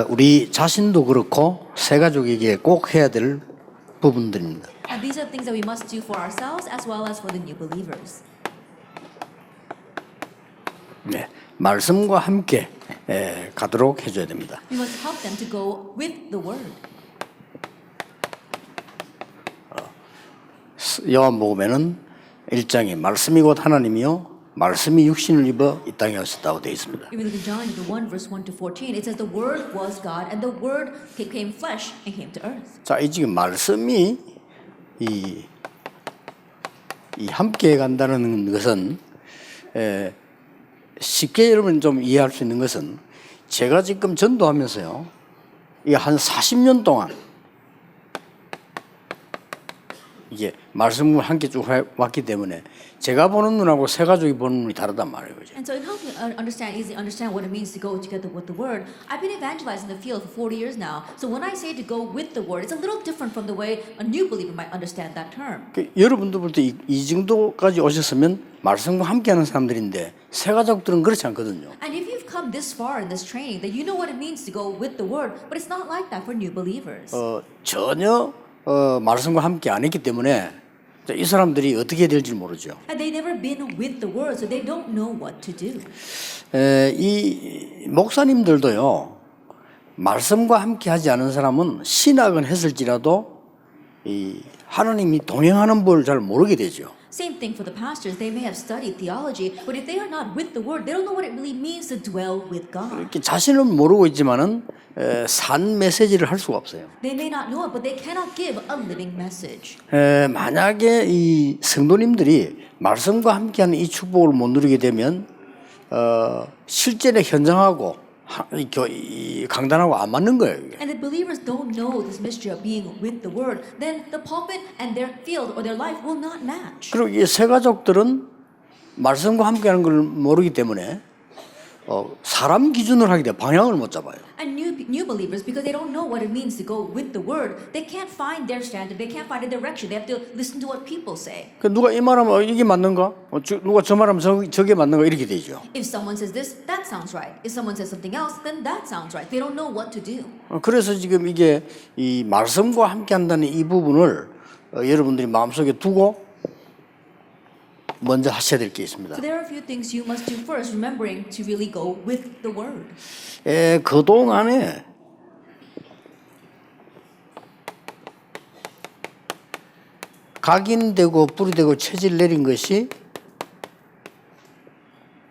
우리 자신도 그렇고 새 가족에게 꼭 해야 될 부분들입니다. And these are things that we must do for ourselves as well as for the new believers. 네, 말씀과 함께 가도록 해줘야 됩니다. We must help them to go with the word. 요한복음에는 1장에 말씀이 곧 하나님이요 말씀이 육신을 입어 이 땅에 오셨다고 되어 있습니다. If we look in John chapter 1 verse 1 to 14, it says the word was God and the word became flesh and came to earth. 자, 이 지금 말씀이 이 함께 간다는 것은 쉽게 여러분 좀 이해할 수 있는 것은 제가 지금 전도하면서요, 이게 한 40년 동안 이게 말씀을 함께 쭉 왔기 때문에 제가 보는 눈하고 새 가족이 보는 눈이 다르단 말이에요. 그죠? And so it helps me easily understand what it means to go together with the word. I've been evangelizing the field for 40 years now. So when I say to go with the word, it's a little different from the way a new believer might understand that term. 여러분도 볼 때 이 정도까지 오셨으면 말씀과 함께하는 사람들인데 새 가족들은 그렇지 않거든요. And if you've come this far in this training, then you know what it means to go with the word. But it's not like that for new believers. 전혀 말씀과 함께 안 했기 때문에 이 사람들이 어떻게 될지 모르죠. And they've never been with the word, so they don't know what to do. 이 목사님들도요, 말씀과 함께 하지 않은 사람은 신학은 했을지라도 이 하나님이 동행하는 법을 잘 모르게 되죠. Same thing for the pastors. They may have studied theology, but if they are not with the word, they don't know what it really means to dwell with God. 이렇게 자신은 모르고 있지만은 산 메시지를 할 수가 없어요. They may not know it, but they cannot give a living message. 만약에 이 성도님들이 말씀과 함께하는 이 축복을 못 누리게 되면 실제의 현장하고 이 강단하고 안 맞는 거예요. 이게. And the believers don't know this mystery of being with the word, then the pulpit and their field or their life will not match. 그리고 이 새 가족들은 말씀과 함께하는 걸 모르기 때문에 사람 기준으로 하게 돼 방향을 못 잡아요. And new believers, because they don't know what it means to go with the word, they can't find their standard, they can't find a direction. They have to listen to what people say. 누가 이 말하면 이게 맞는가? 누가 저 말하면 저게 맞는가? 이렇게 되죠. If someone says this, that sounds right. If someone says something else, then that sounds right. They don't know what to do. 그래서 지금 이게 이 말씀과 함께한다는 이 부분을 여러분들이 마음속에 두고 먼저 하셔야 될 게 있습니다. So there are a few things you must do first, remembering to really go with the word. 그 동안에 각인되고 뿌리되고 체질 내린 것이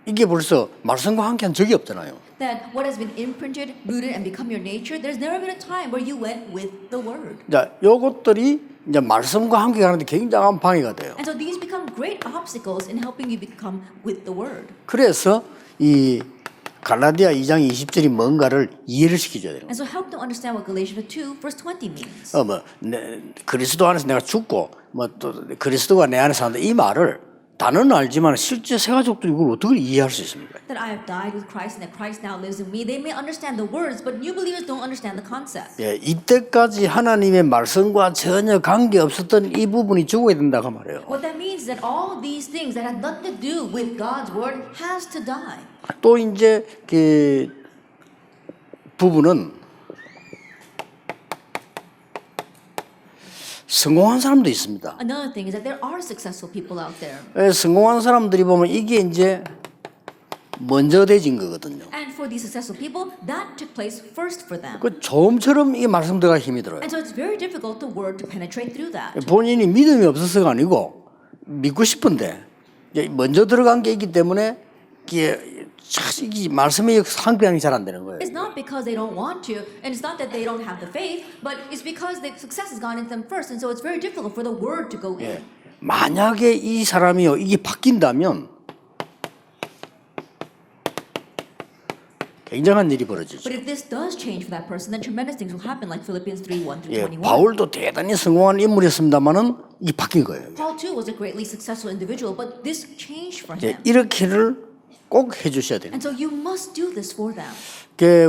이게 벌써 말씀과 함께한 적이 없잖아요. That what has been imprinted, rooted, and become your nature, there's never been a time where you went with the word. 자, 요것들이 이제 말씀과 함께 가는데 굉장한 방해가 돼요. And so these become great obstacles in helping you become with the word. 그래서 이 갈라디아 2장 20절이 뭔가를 이해를 시켜줘야 돼요. And so help them understand what Galatians 2 verse 20 means. 그리스도 안에서 내가 죽고 또 그리스도가 내 안에 산다 이 말을 단어는 알지만 실제 새 가족들이 이걸 어떻게 이해할 수 있습니까? That I have died with Christ and that Christ now lives in me. They may understand the words, but new believers don't understand the concept. 이때까지 하나님의 말씀과 전혀 관계 없었던 이 부분이 죽어야 된다고 말해요. What that means is that all these things that have nothing to do with God's word has to die. 또 이제 그 부분은 성공한 사람도 있습니다. Another thing is that there are successful people out there. 성공한 사람들이 보면 이게 이제 먼저 되진 거거든요. And for these successful people, that took place first for them. 그 조음처럼 이 말씀 들어가 힘이 들어요. And so it's very difficult the word to penetrate through that. 본인이 믿음이 없어서가 아니고 믿고 싶은데 먼저 들어간 게 있기 때문에 이게 말씀의 상병이 잘 안 되는 거예요. It's not because they don't want to, and it's not that they don't have the faith, but it's because the success has gone into them first, and so it's very difficult for the word to go in. 만약에 이 사람이요 이게 바뀐다면 굉장한 일이 벌어지죠. But if this does change for that person, then tremendous things will happen, like Philippians 3:1 through 21. 바울도 대단히 성공한 인물이었습니다만은 이게 바뀐 거예요. Paul too was a greatly successful individual, but this changed for him. 이렇게를 꼭 해주셔야 돼요. And so you must do this for them.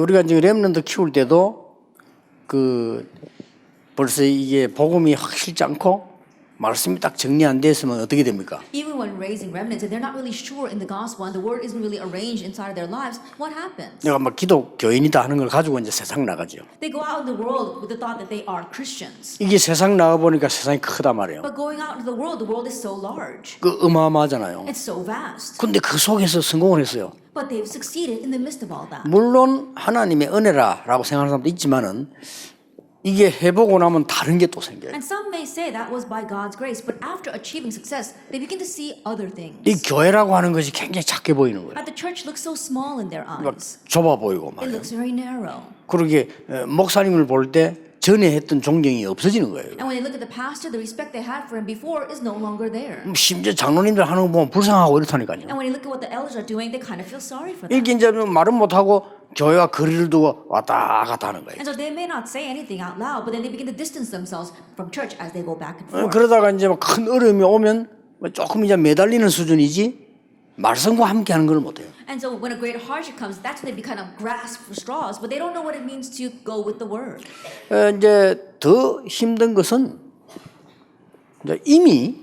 우리가 지금 렘넌트 키울 때도 벌써 이게 복음이 확실치 않고 말씀이 딱 정리 안 됐으면 어떻게 됩니까? Even when raising remnants and they're not really sure in the gospel and the word isn't really arranged inside of their lives, what happens? 내가 막 기독교인이다 하는 걸 가지고 이제 세상 나가죠. They go out in the world with the thought that they are Christians. 이게 세상 나가 보니까 세상이 크다 말이에요. But going out into the world is so large. 그 어마어마하잖아요. It's so vast. 근데 그 속에서 성공을 했어요. But they've succeeded in the midst of all that. 물론 하나님의 은혜라라고 생각하는 사람도 있지만은 이게 해보고 나면 다른 게 또 생겨요. And some may say that was by God's grace, but after achieving success, they begin to see other things. 이 교회라고 하는 것이 굉장히 작게 보이는 거예요. That the church looks so small in their eyes. 좁아 보이고 It 말이에요. looks very narrow. 그러게 목사님을 볼 때 전에 했던 존경이 없어지는 거예요. And when they look at the pastor, the respect they had for him before is no longer there. 심지어 장로님들 하는 거 보면 불쌍하고 이렇다니까요. And when you look at what the elders are doing, they kind of feel sorry for them. 이렇게 이제 말은 못하고 교회와 거리를 두고 왔다 갔다 하는 거예요. And so they may not say anything out loud, but then they begin to distance themselves from church as they go back and forth. 그러다가 이제 큰 어려움이 오면 조금 이제 매달리는 수준이지 말씀과 함께 하는 걸 못해요. And so when a great hardship comes, that's when they kind of grasp for straws, but they don't know what it means to go with the word. 이제 더 힘든 것은 이제 이미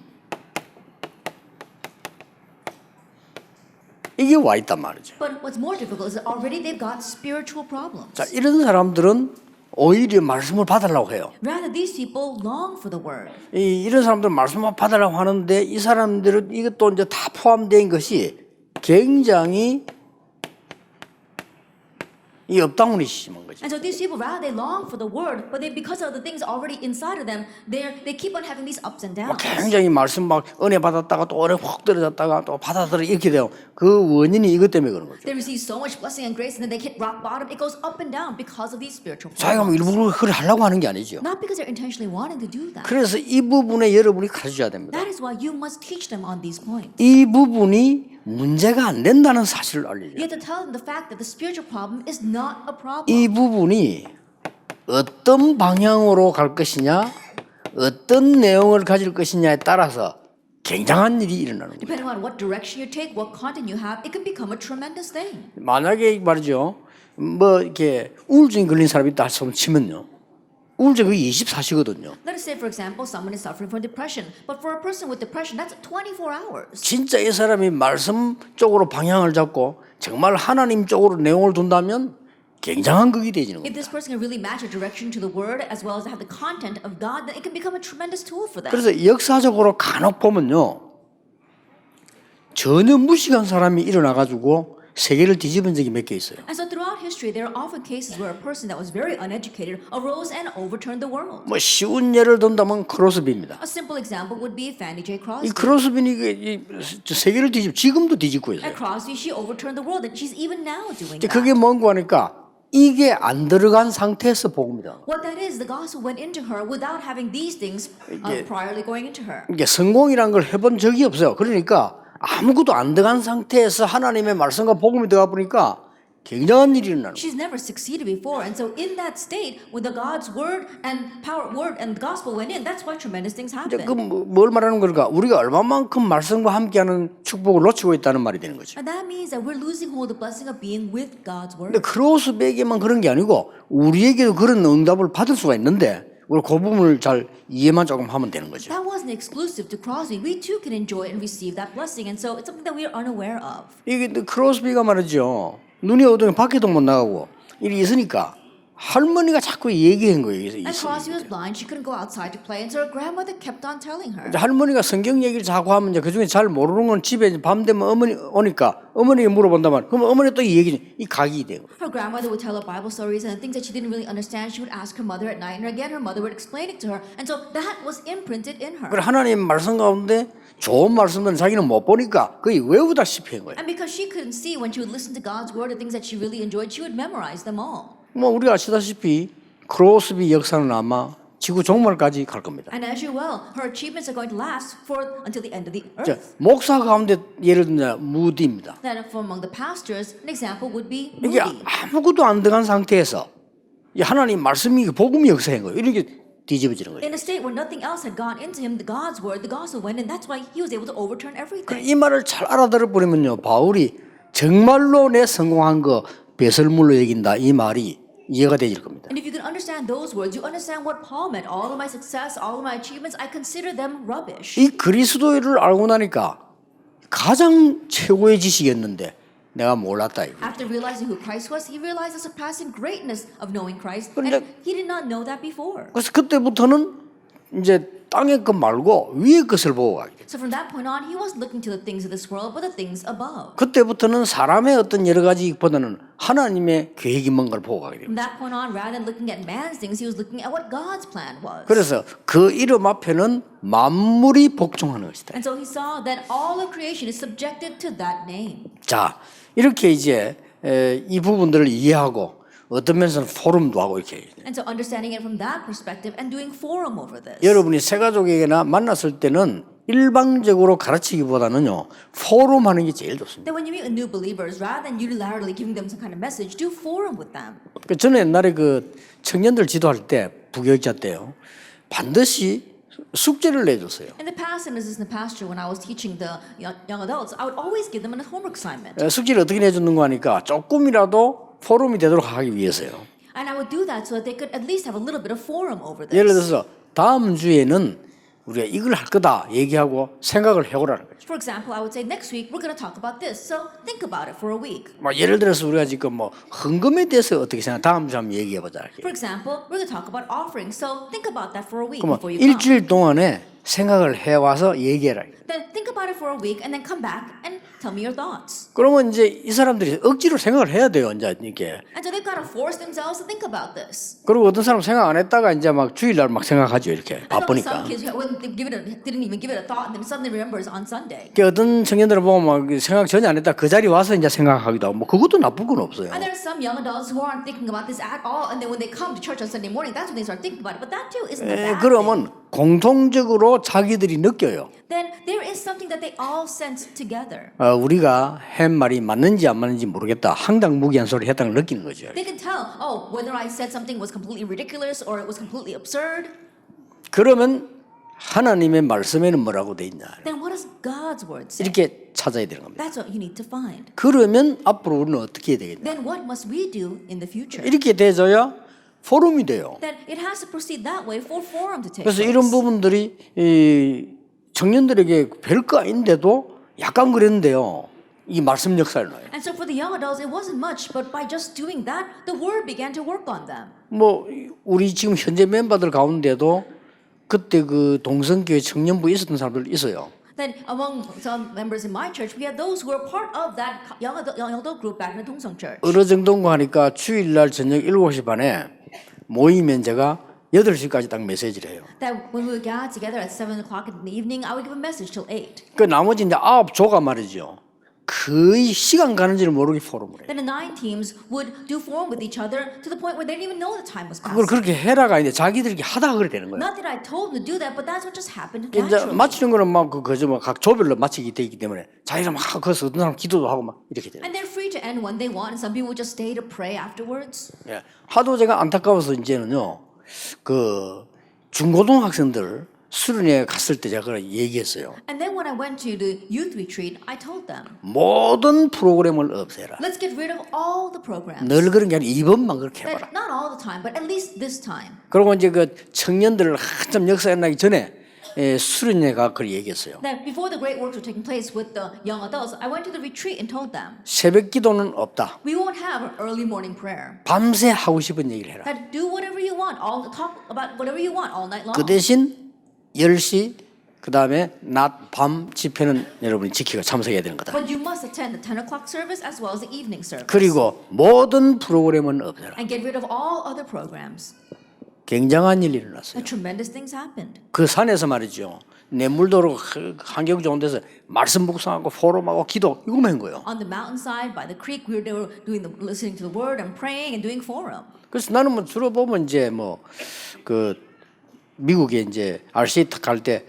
이게 와 있단 말이죠. But what's more difficult is that already they've got spiritual problems. 자, 이런 사람들은 오히려 말씀을 받으려고 해요. Rather, these people long for the word. 이런 사람들은 말씀을 받으려고 하는데 이 사람들은 이것도 이제 다 포함된 것이 굉장히 이 업다운이 심한 거죠. And so these people, rather they long for the word, but they, because of the things already inside of them, they keep on having these ups and downs. 굉장히 말씀 막 은혜 받았다가 또 은혜 확 떨어졌다가 또 받아들여 이렇게 돼요. 그 원인이 이것 때문에 그런 거죠. They receive so much blessing and grace, and then they hit rock bottom. It goes up and down because of these spiritual 자기가 뭐 problems. 일부러 그걸 하려고 하는 게 아니죠. Not because they're intentionally wanting to do that. 그래서 이 부분에 여러분이 가르쳐야 됩니다. That is why you must teach them on these points. 이 부분이 문제가 안 된다는 사실을 알리죠. You have to tell them the fact that the spiritual problem is not a problem. 이 부분이 어떤 방향으로 갈 것이냐, 어떤 내용을 가질 것이냐에 따라서 굉장한 일이 일어나는 거예요. Depending on what direction you take, what content you have, it can become a tremendous thing. 만약에 말이죠, 뭐 이렇게 우울증이 걸린 사람이 있다 치면요, 우울증이 24시거든요. Let us say, for example, someone is suffering from depression, but for a person with depression, that's 24 hours. 진짜 이 사람이 말씀 쪽으로 방향을 잡고 정말 하나님 쪽으로 내용을 둔다면 굉장한 극이 되지는 If 겁니다. this person can really match a direction to the word as well as have the content of God, then it can become a tremendous tool for them. 그래서 역사적으로 간혹 보면요, 전혀 무식한 사람이 일어나가지고 세계를 뒤집은 적이 몇 개 있어요. And so throughout history, there are often cases where a person that was very uneducated arose and overturned the world. 뭐 쉬운 예를 든다면 크로스비입니다. A simple example would be Fanny J. 이 Crosby. 크로스비니 세계를 지금도 뒤집고 있어요. At Crosby, she overturned the world, and she's even now doing 이제 that. 그게 뭔고 하니까 이게 안 들어간 상태에서 복음이다. What that is, the gospel went into her without having these things priorly going into her. 이게 성공이란 걸 해본 적이 없어요. 그러니까 아무것도 안 들어간 상태에서 하나님의 말씀과 복음이 들어가 보니까 굉장한 일이 일어나는 거예요. She's never succeeded before, and so in that state, with the God's word and power, word and the gospel went in, that's why tremendous things 이제 happen. 뭘 말하는 걸까? 우리가 얼마만큼 말씀과 함께하는 축복을 놓치고 있다는 말이 되는 거죠. And that means that we're losing hold of the blessing of being with God's word. 근데 크로스백에만 그런 게 아니고 우리에게도 그런 응답을 받을 수가 있는데 우리 그 부분을 잘 이해만 조금 하면 되는 거죠. That wasn't exclusive to Crosby. We too can enjoy and receive that blessing, and so it's something that we are unaware of. 이게 크로스비가 말이죠. 눈이 어두우면 밖에도 못 나가고 일이 있으니까 할머니가 자꾸 얘기한 거예요. And Crosby was blind; she couldn't go outside to play, and so her grandmother kept on telling her. 이제 할머니가 성경 얘기를 자꾸 하면 이제 그 중에 잘 모르는 건 집에 밤 되면 어머니 오니까 어머니에게 물어본다면 그러면 어머니 또 이 얘기 이 각이 돼요. Her grandmother would tell her Bible stories and things that she didn't really understand. She would ask her mother at night, and again her mother would explain it to her, and so that was imprinted in her. 그래 하나님 말씀 가운데 좋은 말씀들은 자기는 못 보니까 거의 외우다시피 한 거예요. And because she couldn't see when she would listen to God's word, the things that she really enjoyed, she would memorize them all. 뭐 우리가 아시다시피 크로스비 역사는 아마 지구 종말까지 갈 겁니다. And as you will, her achievements are going to last for until the end of the 자, earth. 목사 가운데 예를 들면 무디입니다. Then from among the pastors, an example would be 이게 Moody. 아무것도 안 들어간 상태에서 이 하나님 말씀이 복음이 역사한 거예요. 이렇게 뒤집어지는 거예요. In a state where nothing else had gone into him, the God's word, the gospel went in. That's why he was able to overturn everything. 이 말을 잘 알아들어 버리면요, 바울이 정말로 내 성공한 거 배설물로 여긴다 이 말이 이해가 되질 겁니다. And if you can understand those words, you understand what Paul meant. All of my success, all of my achievements, I consider them rubbish. 이 그리스도를 알고 나니까 가장 최고의 지식이었는데 내가 몰랐다 이거. After realizing who Christ was, he realized the surpassing greatness of knowing Christ, 그런데- and he did not know that before. 그래서 그때부터는 이제 땅의 것 말고 위의 것을 보고 가게 돼. So from that point on, he was looking to the things of this world, but the things above. 그때부터는 사람의 어떤 여러 가지보다는 하나님의 계획이 뭔가를 보고 가게 From 됩니다. that point on, rather than looking at man's things, he was looking at what God's plan was. 그래서 그 이름 앞에는 만물이 복종하는 것이다. And so he saw that all of creation is subjected to that name. 자, 이렇게 이제 이 부분들을 이해하고 어떤 면에서는 포럼도 하고 이렇게. And so understanding it from that perspective and doing forum over this. 여러분이 새 가족에게나 만났을 때는 일방적으로 가르치기보다는요 포럼 하는 게 제일 좋습니다. That when you meet with new believers, rather than unilaterally giving them some kind of message, do forum with them. 그 저는 옛날에 그 청년들 지도할 때 부교육자 때요 반드시 숙제를 내줬어요. In the past, and as in the pasture, when I was teaching the young adults, I would always give them a homework assignment. 숙제를 어떻게 내줬는 거 하니까 조금이라도 포럼이 되도록 하기 위해서요. And I would do that so that they could at least have a little bit of forum over this. 예를 들어서 다음 주에는 우리가 이걸 할 거다 얘기하고 생각을 해오라는 거죠. For example, I would say next week we're going to talk about this, so think about it for a week. 뭐 예를 들어서 우리가 지금 뭐 헌금에 대해서 어떻게 생각? 다음 주에 한번 얘기해 보자. For example, we're going to talk about offerings, so think about that for a week 그럼 before you come. 일주일 동안에 생각을 해와서 얘기해라. Then think about it for a week and then come back and tell me your thoughts. 그러면 이제 이 사람들이 억지로 생각을 해야 돼요. 이제 이게. And so they've got to force themselves to think about this. 그리고 어떤 사람 생각 안 했다가 이제 막 주일날 막 생각하죠. 이렇게 I know 바쁘니까. some kids who didn't even give it a thought and then suddenly remembers on Sunday. 그 어떤 청년들을 보면 막 생각 전혀 안 했다 그 자리 와서 이제 생각하기도 하고 뭐 그것도 나쁜 건 없어요. And there are some young adults who aren't thinking about this at all, and then when they come to church on Sunday morning, that's when they start thinking about it. But that too isn't a bad thing. 그러면 공통적으로 자기들이 느껴요. Then there is something that they all sense together. 우리가 한 말이 맞는지 안 맞는지 모르겠다. 황당무계한 소리 했다는 걸 느끼는 거죠. They can tell, oh, whether I said something was completely ridiculous or it was completely absurd. 그러면 하나님의 말씀에는 뭐라고 돼 있냐. Then what does God's word say? 이렇게 찾아야 되는 겁니다. That's what you need to find. 그러면 앞으로 우리는 어떻게 해야 되겠냐. Then what must we do in the future? 이렇게 돼서야 포럼이 돼요. Then it has to proceed that way for forum to take 그래서 place. 이런 부분들이 이 청년들에게 별거 아닌데도 약간 그랬는데요. 이 말씀 역사를 놔요. And so for the young adults, it wasn't much, but by just doing that, the word began to work on them. 뭐 우리 지금 현재 멤버들 가운데도 그때 그 동성교회 청년부에 있었던 사람들 있어요. Then among some members in my church, we had those who were part of that young adult group back in the Dongseong church. 어느 정도인가 하니까 주일날 저녁 7시 반에 모이면 제가 8시까지 딱 메시지를 해요. That when we would gather together at 7 o'clock in the evening, I would give a message till 8. 그 나머지 이제 9조가 말이죠. 거의 시간 가는 줄 모르게 포럼을 해요. Then the 9 teams would do forum with each other to the point where they didn't even know the time was 그걸 passing. 그렇게 해라가 아닌데 자기들이 하다가 그래 되는 거예요. Not that I told them to do that, but that's what just happened 이제 naturally. 마치는 거는 막 그저 각 조별로 마치게 돼 있기 때문에 자기가 막 거기서 어떤 사람 기도도 하고 막 이렇게 돼요. And they're free to end when they want, and some people would just stay to pray afterwards. 예. 하도 제가 안타까워서 이제는요. 그 중고등학생들 수련회 갔을 때 제가 그걸 얘기했어요. And then when I went to the youth retreat, I told them, 모든 프로그램을 없애라. let's get rid of all the programs. 늘 그런 게 아니라 이번만 그렇게 해봐라. That not all the time, but at least this time. 그리고 이제 그 청년들을 한참 역사에 나기 전에 수련회가 그걸 얘기했어요. That before the great works were taking place with the young adults, I went to the retreat and told them, 새벽 기도는 없다. we won't have an early morning prayer. 밤새 하고 싶은 얘기를 해라. That do whatever you want, talk about whatever you want all night long. 그 대신 10시 그다음에 낮 밤 집회는 여러분이 지키고 참석해야 되는 거다. But you must attend the 10 o'clock service as well as the evening service. 그리고 모든 프로그램은 없애라. And get rid of all other programs. 굉장한 일이 일어났어요. And tremendous things happened. 그 산에서 말이죠. 냇물도로 환경 좋은 데서 말씀 묵상하고 포럼하고 기도 이거만 한 거예요. On the mountainside, by the creek, we were doing listening to the word and praying and doing forum. 그래서 나는 뭐 주로 보면 이제 뭐 그 미국에 이제 RCA 딱 갈 때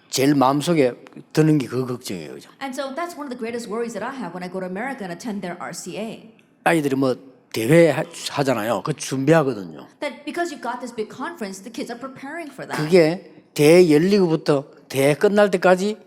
제일 마음속에 드는 게 그 걱정이에요. 그죠? And so that's one of the greatest worries that I have when I go to America and attend their RCA. 아이들이 뭐 대회 하잖아요. 그 준비하거든요. That because you've got this big conference, the kids are preparing for that. 그게 대회 열리고부터 대회 끝날 때까지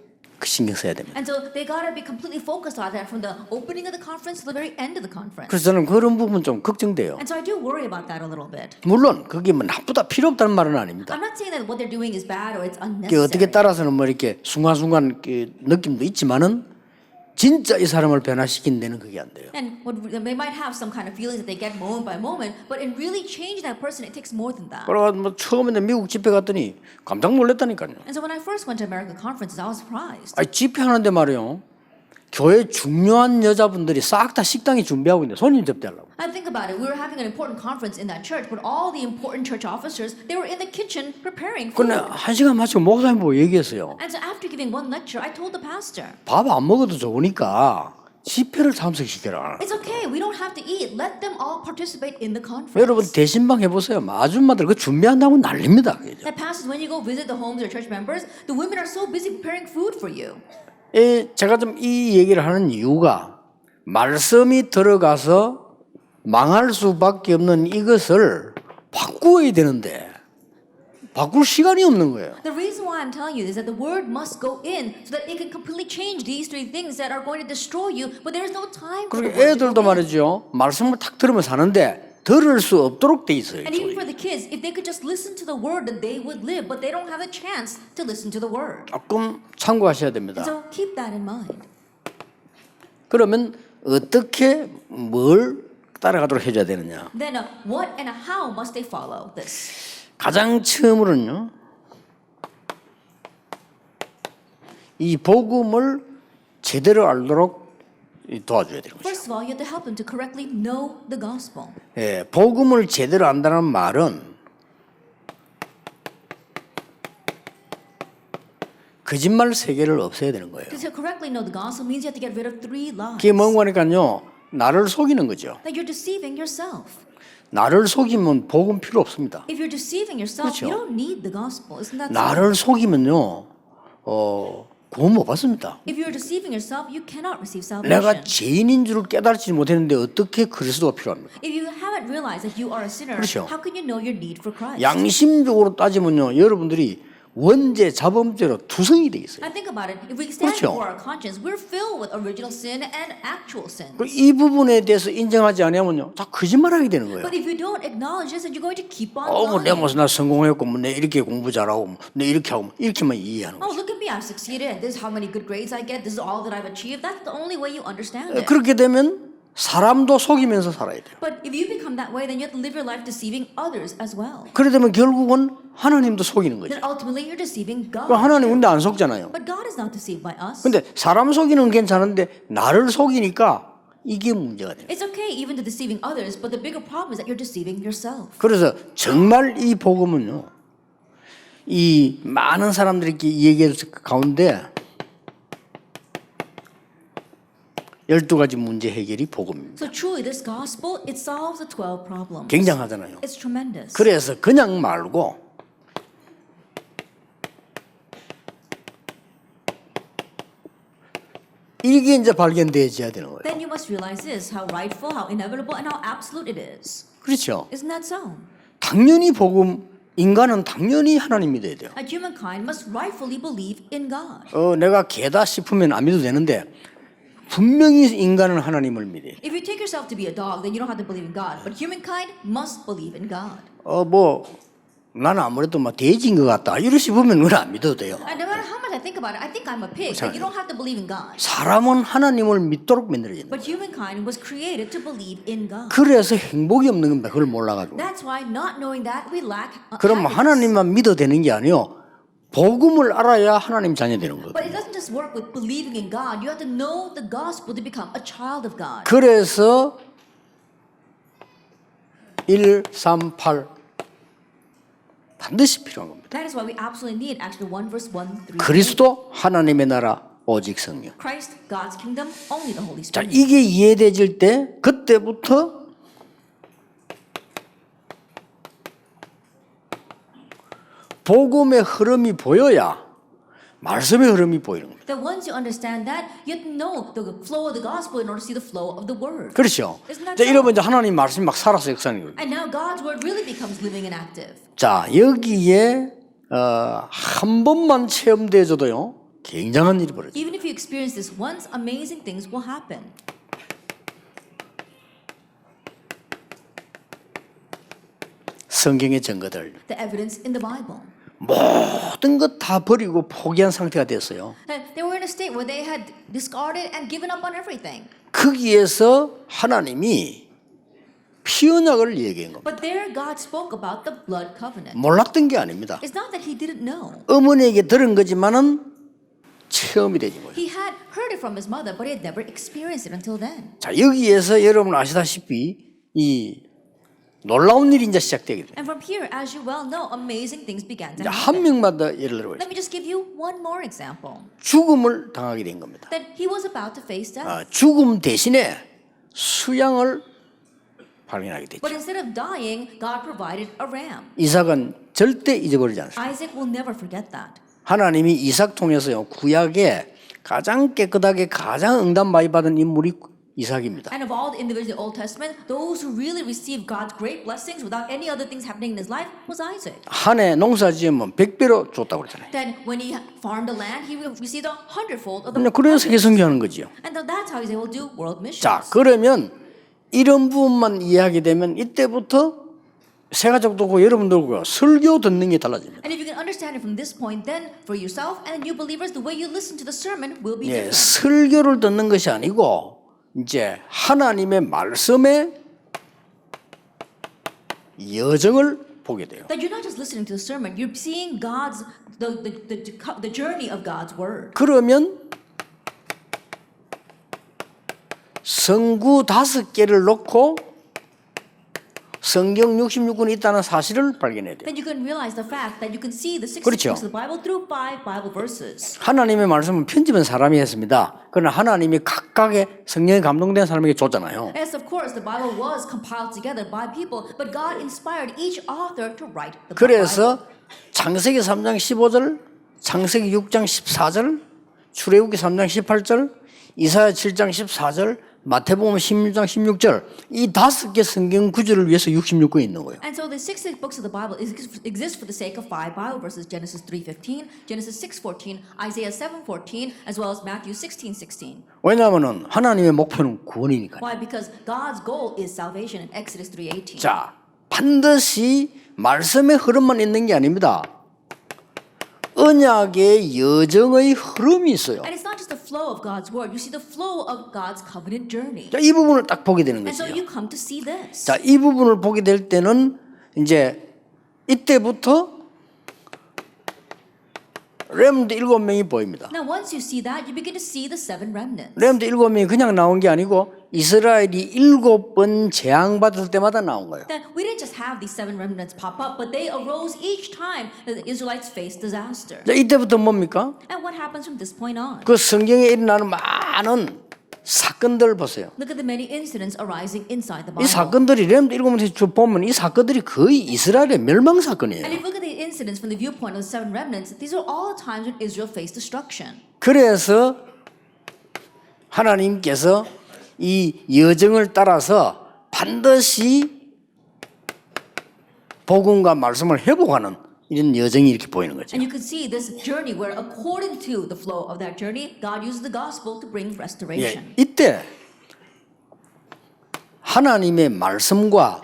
그 신경 써야 됩니다. And so they gotta be completely focused on that from the opening of the conference to the very end of the conference. 그래서 저는 그런 부분 좀 걱정돼요. And so I do worry about that a little bit. 물론 그게 뭐 나쁘다 필요 없다는 말은 아닙니다. I'm not saying that what they're doing is bad or it's 그 어떻게 unnecessary. 따라서는 뭐 이렇게 순간순간 그 느낌도 있지만은 진짜 이 사람을 변화시킨 데는 그게 안 돼요. And they might have some kind of feelings that they get moment by moment, but in really changing that person, it takes more than that. 그래가 뭐 처음에 미국 집회 갔더니 깜짝 놀랐다니까요. And so when I first went to American conferences, I was surprised. 아니 집회하는데 말이요. 교회 중요한 여자분들이 싹 다 식당에 준비하고 있는데 손님 접대하려고. And think about it. We were having an important conference in that church, but all the important church officers, they were in the kitchen preparing food. 근데 한 시간 마치고 목사님 보고 얘기했어요. And so after giving one lecture, I told the pastor, 밥 안 먹어도 좋으니까 집회를 참석시켜라. it's okay. We don't have to eat. Let them all participate in the conference. 여러분 대신방 해보세요. 아줌마들 그 준비한다고 난립니다. 그죠? That pastors, when you go visit the homes of church members, the women are so busy preparing food for you. 제가 좀 이 얘기를 하는 이유가 말씀이 들어가서 망할 수밖에 없는 이것을 바꾸어야 되는데 바꿀 시간이 없는 거예요. The reason why I'm telling you is that the word must go in so that it can completely change these three things that are going to destroy you, but there is no time for the 그리고 word to 애들도 go in. 말이죠. 말씀을 탁 들으면 사는데 들을 수 없도록 돼 있어요. And even for the kids, if they could just listen to the word, then they would live, but they don't have a chance to listen to the word. 조금 참고하셔야 됩니다. So keep that in mind. 그러면 어떻게 뭘 따라가도록 해줘야 되느냐? Then what and how must they follow this? 가장 처음으로는요. 이 복음을 제대로 알도록 도와줘야 되는 거죠. First of all, you have to help them to correctly know the gospel. 예, 복음을 제대로 안다는 말은 거짓말 세계를 없애야 되는 거예요. To correctly know the gospel means you have to get rid of three lies. 그게 뭔가니까요. 나를 속이는 거죠. That you're deceiving yourself. 나를 속이면 복음 필요 없습니다. If you're deceiving yourself, 그렇죠. you don't need the gospel. Isn't that so? 나를 속이면요. 구원 못 받습니다. If you're deceiving yourself, you cannot receive 내가 salvation. 죄인인 줄을 깨달지 못했는데 어떻게 그리스도가 필요합니까? If you haven't realized that you are a sinner, 그렇죠. how can you know your need for Christ? 양심적으로 따지면요. 여러분들이 원죄 자범죄로 투성이 돼 있어요. And think about it. If we stand 그렇죠. before our conscience, we're filled with original sin and actual sin. 이 부분에 대해서 인정하지 않으면요. 자 거짓말하게 되는 거예요. But if you don't acknowledge this, then you're going to keep on 뭐 lying. 내가 무슨 나 성공했고 뭐 내 이렇게 공부 잘하고 뭐 내 이렇게 하고 뭐 이렇게만 이해하는 Oh, 거죠. look at me, I've succeeded. This is how many good grades I get. This is all that I've achieved. That's the only way you understand it. 그렇게 되면 사람도 속이면서 살아야 돼요. But if you become that way, then you have to live your life deceiving others as well. 그래 되면 결국은 하나님도 속이는 거죠. Then ultimately, you're deceiving God. 그럼 하나님 근데 안 속잖아요. But God is not deceived by us. 근데 사람 속이는 건 괜찮은데 나를 속이니까 이게 문제가 돼요. It's okay even to deceiving others, but the bigger problem is that you're deceiving yourself. 그래서 정말 이 복음은요. 이 많은 사람들이 이렇게 얘기할 가운데 12가지 문제 해결이 복음입니다. So truly, this gospel, it solves the 12 problems. 굉장하잖아요. It's tremendous. 그래서 그냥 말고 이게 이제 발견되어야 되는 거예요. Then you must realize this, how rightful, how inevitable, and how absolute it is. 그렇죠. Isn't that so? 당연히 복음, 인간은 당연히 하나님 믿어야 돼요. And humankind must rightfully believe in God. 내가 개다 싶으면 안 믿어도 되는데 분명히 인간은 하나님을 믿어요. If you take yourself to be a dog, then you don't have to believe in God. But humankind must believe in God. 나는 아무래도 막 돼지인 것 같다. 이러시 보면 그건 안 믿어도 돼요. And no matter how much I think about it, I think I'm a pig. But you don't have to believe in God. 사람은 하나님을 믿도록 만들어진 거예요. But humankind was created to believe in God. 그래서 행복이 없는 겁니다. 그걸 몰라가지고. That's why, not knowing that, we lack 그럼 happiness. 하나님만 믿어도 되는 게 아니요. 복음을 알아야 하나님 자녀 되는 거예요. But it doesn't just work with believing in God. You have to know the gospel to become a child of God. 그래서 1, 3, 8 반드시 필요한 겁니다. That is why we absolutely need Acts 1 verse 1 through 3. 그리스도 하나님의 나라 오직 성령. Christ, God's kingdom, only the Holy 자, Spirit. 이게 이해되질 때 그때부터 복음의 흐름이 보여야 말씀의 흐름이 보이는 겁니다. That once you understand that, you have to know the flow of the gospel in order to see the flow of the word. 그렇죠. Isn't that 자, so? 이러면 이제 하나님 말씀이 막 살아서 역사하는 거예요. And now God's word really becomes living and active. 자, 여기에 한 번만 체험돼줘도요 굉장한 일이 벌어져요. Even if you experience this once, amazing things will happen. 성경의 증거들 The evidence in the Bible. 모든 것 다 버리고 포기한 상태가 됐어요. That they were in a state where they had discarded and given up on everything. 거기에서 하나님이 피 언약을 얘기한 겁니다. But there God spoke about the blood covenant. 몰랐던 게 아닙니다. It's not that he didn't know. 어머니에게 들은 거지만은 체험이 되는 거예요. He had heard it from his mother, but he had never experienced it until then. 자, 여기에서 여러분 아시다시피 이 놀라운 일이 이제 시작되게 돼요. And from here, as you well know, amazing things began to 이제 한 happen. 명마다 예를 들어 Let me just give you one more example. 죽음을 당하게 된 겁니다. That he was about to face death. 죽음 대신에 수양을 발견하게 되죠. But instead of dying, God provided a ram. 이삭은 절대 잊어버리지 않습니다. Isaac will never forget that. 하나님이 이삭 통해서요 구약에 가장 깨끗하게 가장 응답 많이 받은 인물이 이삭입니다. And of all the individuals in the Old Testament, those who really received God's great blessings without any other things happening in his life was Isaac. 한 해 농사 지으면 100배로 줬다고 그랬잖아요. Then when he farmed the land, he received 100-fold of the 그래서 개성교하는 거지요. And that's how he's able to do world missions. 자, 그러면 이런 부분만 이해하게 되면 이때부터 세가족도 여러분들과 설교 듣는 게 달라집니다. And if you can understand it from this point, then for yourself and new believers, the way you listen to the sermon will be 예, different. 설교를 듣는 것이 아니고 이제 하나님의 말씀의 여정을 보게 돼요. That you're not just listening to the sermon, you're seeing God's the journey of God's word. 그러면 성구 5개를 놓고 성경 66권이 있다는 사실을 발견해야 돼요. Then you can realize the fact that you can see the 66 그렇죠. books of the Bible through 5 Bible verses. 하나님의 말씀은 편집은 사람이 했습니다. 그러나 하나님이 각각의 성령에 감동된 사람에게 줬잖아요. Yes, of course, the Bible was compiled together by people, but God inspired each author to write the Bible. 그래서 창세기 3장 15절, 창세기 6장 14절, 출애굽기 3장 18절, 이사야 7장 14절, 마태복음 16장 16절 이 5개 성경 구절을 위해서 66권이 있는 거예요. And so the 66 books of the Bible exist for the sake of 5 Bible verses: Genesis 3:15, Genesis 6:14, Isaiah 7:14, as well as Matthew 16:16. 왜냐하면 하나님의 목표는 구원이니까요. Why? Because God's goal is salvation in Exodus 3:18. 자, 반드시 말씀의 흐름만 있는 게 아닙니다. 언약의 여정의 흐름이 있어요. And it's not just the flow of God's word. You see the flow of God's covenant journey. 자, 이 부분을 딱 보게 되는 And so 거죠. you come to see this. 자, 이 부분을 보게 될 때는 이제 이때부터 렘드 7명이 보입니다. Now once you see that, you begin to see the 7 remnants. 렘드 7명이 그냥 나온 게 아니고 이스라엘이 7번 재앙받을 때마다 나온 거예요. That we didn't just have these 7 remnants pop up, but they arose each time that the Israelites faced disaster. 자, 이때부터 뭡니까? And what happens from this point on? 그 성경에 일어나는 많은 사건들 보세요. Look at the many incidents arising inside the 이 Bible. 사건들이 렘드 7명에서 쭉 보면 이 사건들이 거의 이스라엘의 멸망 And 사건이에요. if you look at the incidents from the viewpoint of the 7 remnants, these are all times when Israel faced destruction. 그래서 하나님께서 이 여정을 따라서 반드시 복음과 말씀을 회복하는 이런 여정이 이렇게 보이는 거죠. And you can see this journey where according to the flow of that journey, God uses the gospel to bring restoration. 예, 이때 하나님의 말씀과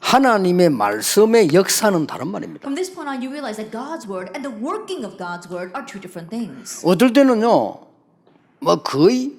하나님의 말씀의 역사는 다른 말입니다. From this point on, you realize that God's word and the working of God's word are two different things. 어떨 때는요, 뭐 거의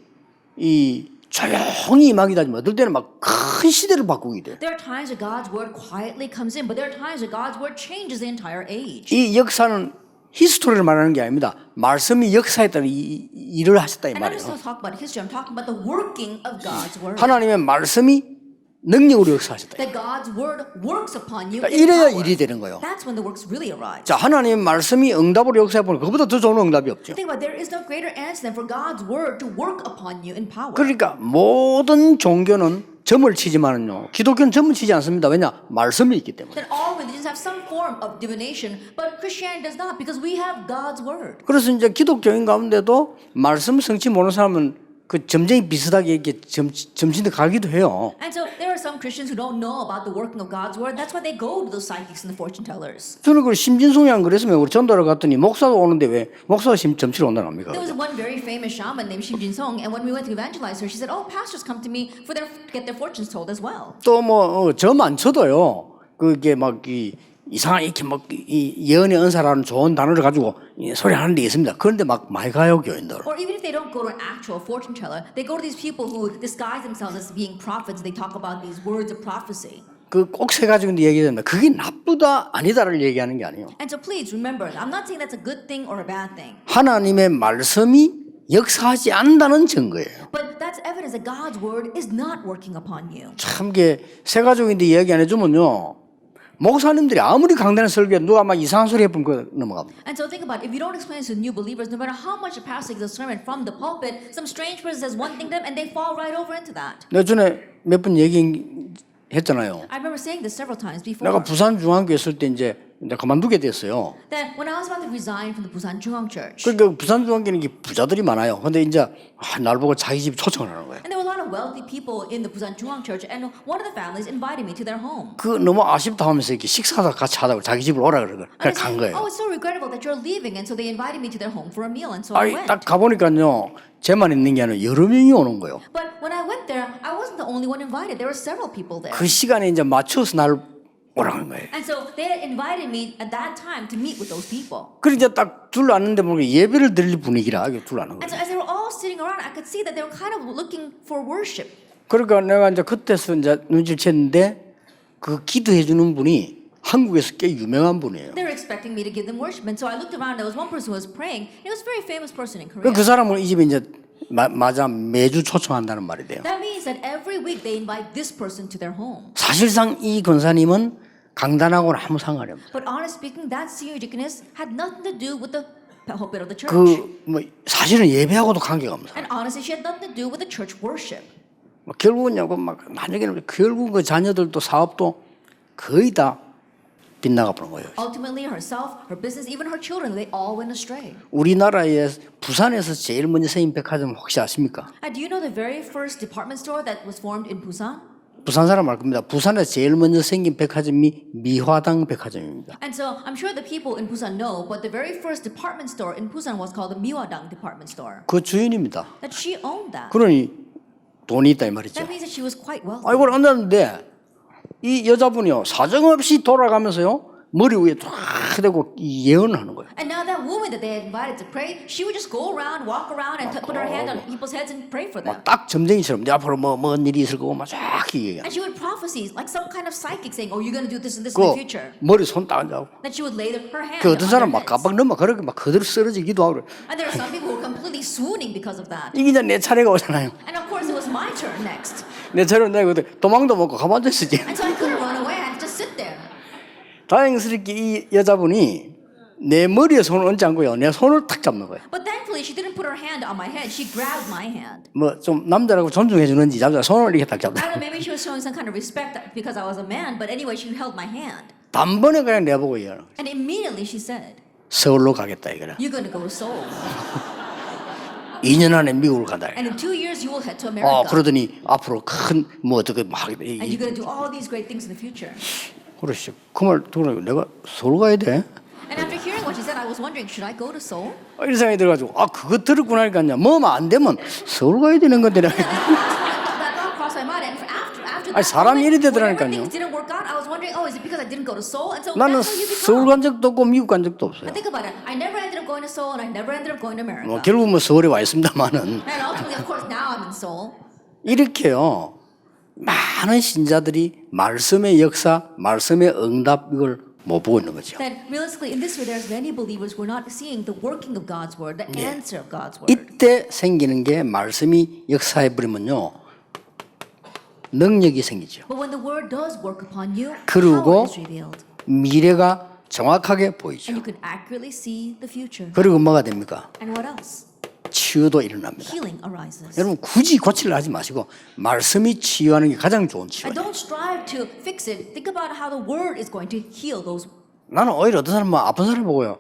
이 조용히 임하기도 하지만 어떨 때는 막 큰 시대를 바꾸게 돼요. There are times that God's word quietly comes in, but there are times that God's word changes the entire age. 이 역사는 히스토리를 말하는 게 아닙니다. 말씀이 역사했다는 일을 하셨다 이 And I'm just 말이에요. not talking about history. I'm talking about the working of God's word. 하나님의 말씀이 능력으로 역사하셨다. That God's word works upon you. 그러니까 in 이래야 power. 일이 되는 거예요. That's when the works really arise. 자, 하나님의 말씀이 응답으로 역사해보면 그보다 더 좋은 응답이 없죠. Think about it, there is no greater answer than for God's word to work upon you in power. 그러니까 모든 종교는 점을 치지만은요, 기독교는 점을 치지 않습니다. 왜냐? 말씀이 있기 때문에. That all religions have some form of divination, but Christianity does not because we have God's word. 그래서 이제 기독교인 가운데도 말씀 성취 모르는 사람은 그 점쟁이 비슷하게 이렇게 점치는 가기도 해요. And so there are some Christians who don't know about the working of God's word. That's why they go to those psychics and the fortune tellers. 저는 그 심진송이 안 그랬으면 우리 전도를 갔더니 목사도 오는데 왜 목사가 점치러 온다는 겁니까? There was one very famous shaman named Shim Jin-song, and when we went to evangelize her, she said, "Oh, pastors come to me to get their fortunes told as well." 또 뭐 점 안 쳐도요. 그게 막 이상한 이렇게 막 이 예언의 은사라는 좋은 단어를 가지고 소리 하는 데 있습니다. 그런데 막 많이 가요 교인들. Or even if they don't go to an actual fortune teller, they go to these people who disguise themselves as being prophets. They talk about these words of prophecy. 그 꼭 세 가지 근데 얘기합니다. 그게 나쁘다 아니다를 얘기하는 게 아니에요. And so please remember, I'm not saying that's a good thing or a bad thing, 하나님의 말씀이 역사하지 않는다는 증거예요. but that's evidence that God's word is not working upon you. 참 게 세 가족인데 이야기 안 해주면요. 목사님들이 아무리 강단에 설교해 누가 막 이상한 소리 해보면 그 넘어갑니다. And so think about it, if you don't explain this to new believers, no matter how much a pastor gives a sermon from the pulpit, some strange person says one thing to them and they fall right over into that. 내가 전에 몇 번 얘기했잖아요. I remember saying this several times before. 내가 부산 중앙교회 있을 때 이제 그만두게 됐어요. That when I was about to resign from the Busan Jungang Church, 그러니까 부산 중앙교회는 이게 부자들이 많아요. 근데 이제 날 보고 자기 집 초청을 하는 거예요. and there were a lot of wealthy people in the Busan Jungang Church, and one of the families invited me to their home. 그 너무 아쉽다 하면서 이렇게 식사도 같이 하다고 자기 집으로 오라 그러고 And I 그래 간 said, 거예요. oh, it's so regrettable that you're leaving, and so they invited me to their home for a meal, and so I 아니 went. 딱 가보니까요. 쟤만 있는 게 아니라 여러 명이 오는 거예요. But when I went there, I wasn't the only one invited. There were several people there. 그 시간에 이제 맞춰서 날 오라는 거예요. And so they had invited me at that time to meet with those people. 그래 이제 딱 둘러앉는데 보니까 예배를 드릴 분위기라 이게 둘러앉는 And 거예요. so as they were all sitting around, I could see that they were kind of looking for worship. 그러니까 내가 이제 그때서 이제 눈치를 챘는데 그 기도해 주는 분이 한국에서 꽤 유명한 분이에요. They were expecting me to give them worship. And so I looked around, there was one person who was praying. He was a very famous person in Korea. 그 사람을 이 집에 이제 맞아 매주 초청한다는 말이 돼요. That means that every week they invite this person to their home. 사실상 이 권사님은 강단하고는 아무 상관이 없어요. But honestly speaking, that senior deaconess had nothing to do with the pulpit of the church. 그 뭐 사실은 예배하고도 관계가 없어요. And honestly, she had nothing to do with the church worship. 결국은요, 막 나중에는 결국 그 자녀들도 사업도 거의 다 빗나가 버린 거예요. Ultimately, herself, her business, even her children, they all went astray. 우리나라에 부산에서 제일 먼저 생긴 백화점 혹시 아십니까? And do you know the very first department store that was formed in Busan? 부산 사람 알 겁니다. 부산에서 제일 먼저 생긴 백화점이 미화당 백화점입니다. And so I'm sure the people in Busan know, but the very first department store in Busan was called the Miwadang department store. 그 주인입니다. That she owned that. 그러니 돈이 있다 이 말이죠. That means that she was quite wealthy. 아이고 앉았는데 이 여자분이요 사정없이 돌아가면서요 머리 위에 쫙 대고 예언을 하는 거예요. And now that woman that they had invited to pray, she would just go around, walk around, and put her hand on people's heads and pray for them. 딱 점쟁이처럼 내 앞으로 뭔 일이 있을 거고 막 쫙 얘기해. And she would prophesy like some kind of psychic saying, "Oh, you're going to do this and this in 그 the future." 머리 손 딱 앉아고. That she would lay her hand 그 on 어떤 their 사람 막 heads. 가방 넘어 그렇게 막 그대로 쓰러지기도 하고. And there are some people who are completely swooning because of that. 이게 이제 내 차례가 오잖아요. And of course, it was my turn next. 내 차례는 내가 그때 도망도 먹고 가만 앉아 있었지. And so I couldn't run away. I had to just sit there. 다행스럽게 이 여자분이 내 머리에 손을 얹지 않고요. 내 손을 탁 잡는 거예요. But thankfully, she didn't put her hand on my head. She grabbed my hand. 뭐 좀 남자라고 존중해 주는지 남자 손을 이렇게 딱 I don't 잡다. know, maybe she was showing some kind of respect because I was a man. But anyway, she held my hand. 단번에 그냥 내보고 얘기하는 거예요. And immediately she said, 서울로 가겠다 이거라. "You're going to go to Seoul. 2년 안에 미국으로 간다. And in 2 years, you will head to America. 그러더니 앞으로 큰 뭐 어떻게 막 And you're going to do all these great things in the future." 그러시죠. 그 말 듣고 내가 서울 가야 돼? And after hearing what she said, I was wondering, should I go to Seoul? 이런 생각이 들어가지고 그거 들었고 나니까요. 뭐만 안 되면 서울 가야 되는 건데. That thought crossed my mind. And after 아니, that, 사람이 moment, 이리 whenever 되더라니까요. things didn't work out, I was wondering, oh, is it because I didn't go to Seoul? And so 나는 that's how you 서울 become. 간 적도 없고 미국 간 적도 없어요. And think about it. I never ended up going to Seoul, and I never ended up going to America. 뭐 결국 뭐 서울에 와 있습니다만은 And ultimately, of course, now I'm in Seoul. 이렇게요. 많은 신자들이 말씀의 역사, 말씀의 응답 이걸 못 보고 있는 거죠. That realistically, in this way, there's many believers who are not seeing the working of God's word, the answer of God's word. 이때 생기는 게 말씀이 역사해 버리면요. 능력이 생기죠. But when the word does work upon you, 그리고 power is revealed, 미래가 정확하게 보이죠. and you can accurately see the future. 그리고 뭐가 됩니까? And what else? 치유도 일어납니다. Healing arises. 여러분 굳이 고치려 하지 마시고 말씀이 치유하는 게 가장 좋은 And 치유예요. don't strive to fix it. Think about how the word is going to heal those. 나는 오히려 어떤 사람 뭐 아픈 사람 보고요.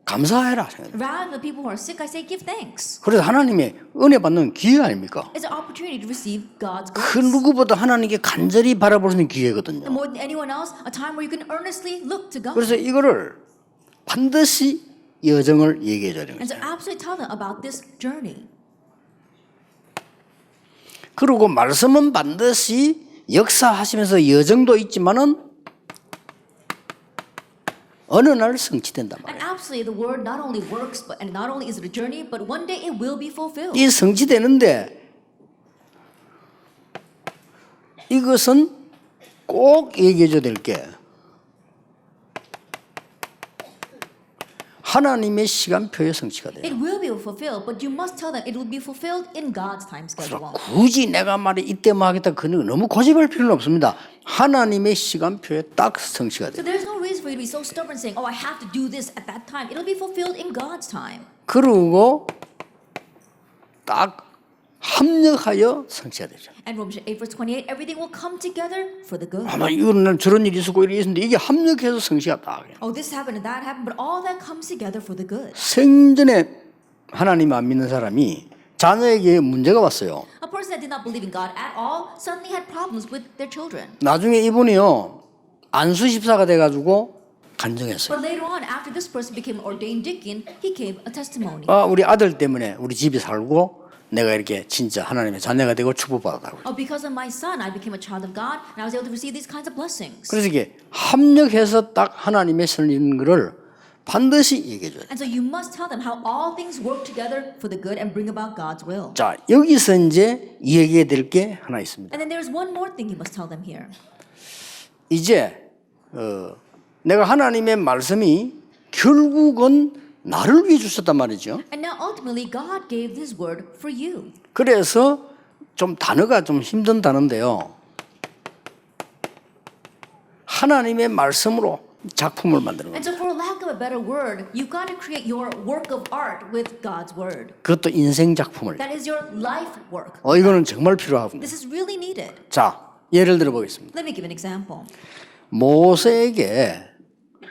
감사해라. Rather than the people who are sick, I say give thanks. 그래서 하나님의 은혜 받는 기회 아닙니까? It's an opportunity to receive God's 그 grace. 누구보다 하나님께 간절히 바라볼 수 있는 기회거든요. And more than anyone else, a time where you can earnestly look to God. 그래서 이거를 반드시 여정을 얘기해 줘야 되는 And 거죠. so absolutely tell them about this journey. 그리고 말씀은 반드시 역사하시면서 여정도 있지만은 어느 날 성취된단 And 말이에요. absolutely, the word not only works, but and not only is it a journey, but one day it will be fulfilled. 이 성취되는데 이것은 꼭 얘기해 줘야 될 게 하나님의 시간표에 성취가 돼요. It will be fulfilled, but you must tell them it will be fulfilled in God's time schedule. 굳이 내가 말이 이때만 하겠다 그는 너무 고집할 필요는 없습니다. 하나님의 시간표에 딱 성취가 돼요. So there's no reason for you to be so stubborn saying, oh, I have to do this at that time. It'll be fulfilled in God's time. 그리고 딱 합력하여 성취가 되죠. And Romans 8 verse 28, everything will come together for the good. 아마 이거는 저런 일이 있었고 이게 있었는데 이게 합력해서 성취가 딱. Oh, this happened and that happened, but all that comes together for the good. 생전에 하나님 안 믿는 사람이 자녀에게 문제가 왔어요. A person that did not believe in God at all suddenly had problems with their children. 나중에 이분이요 안수집사가 돼가지고 간증했어요. But later on, after this person became an ordained deacon, he gave a testimony. 아, 우리 아들 때문에 우리 집에 살고 내가 이렇게 진짜 하나님의 자녀가 되고 축복받았다고. Oh, because of my son, I became a child of God, and I was able to receive these kinds of blessings. 그래서 이게 합력해서 딱 하나님의 선인 것을 반드시 얘기해 줘요. And so you must tell them how all things work together for the good and bring about God's will. 자, 여기서 이제 얘기해야 될 게 하나 있습니다. And then there's one more thing you must tell them here. 이제 내가 하나님의 말씀이 결국은 나를 위해 주셨단 말이죠. And now ultimately God gave this word for you. 그래서 좀 단어가 좀 힘든 단어인데요. 하나님의 말씀으로 작품을 만드는 거예요. And so for lack of a better word, you've got to create your work of art with God's word. 그것도 인생 작품을. That is your life work. 이거는 정말 필요하군요. This is really needed. 자, 예를 들어 보겠습니다. Let me give an example. 모세에게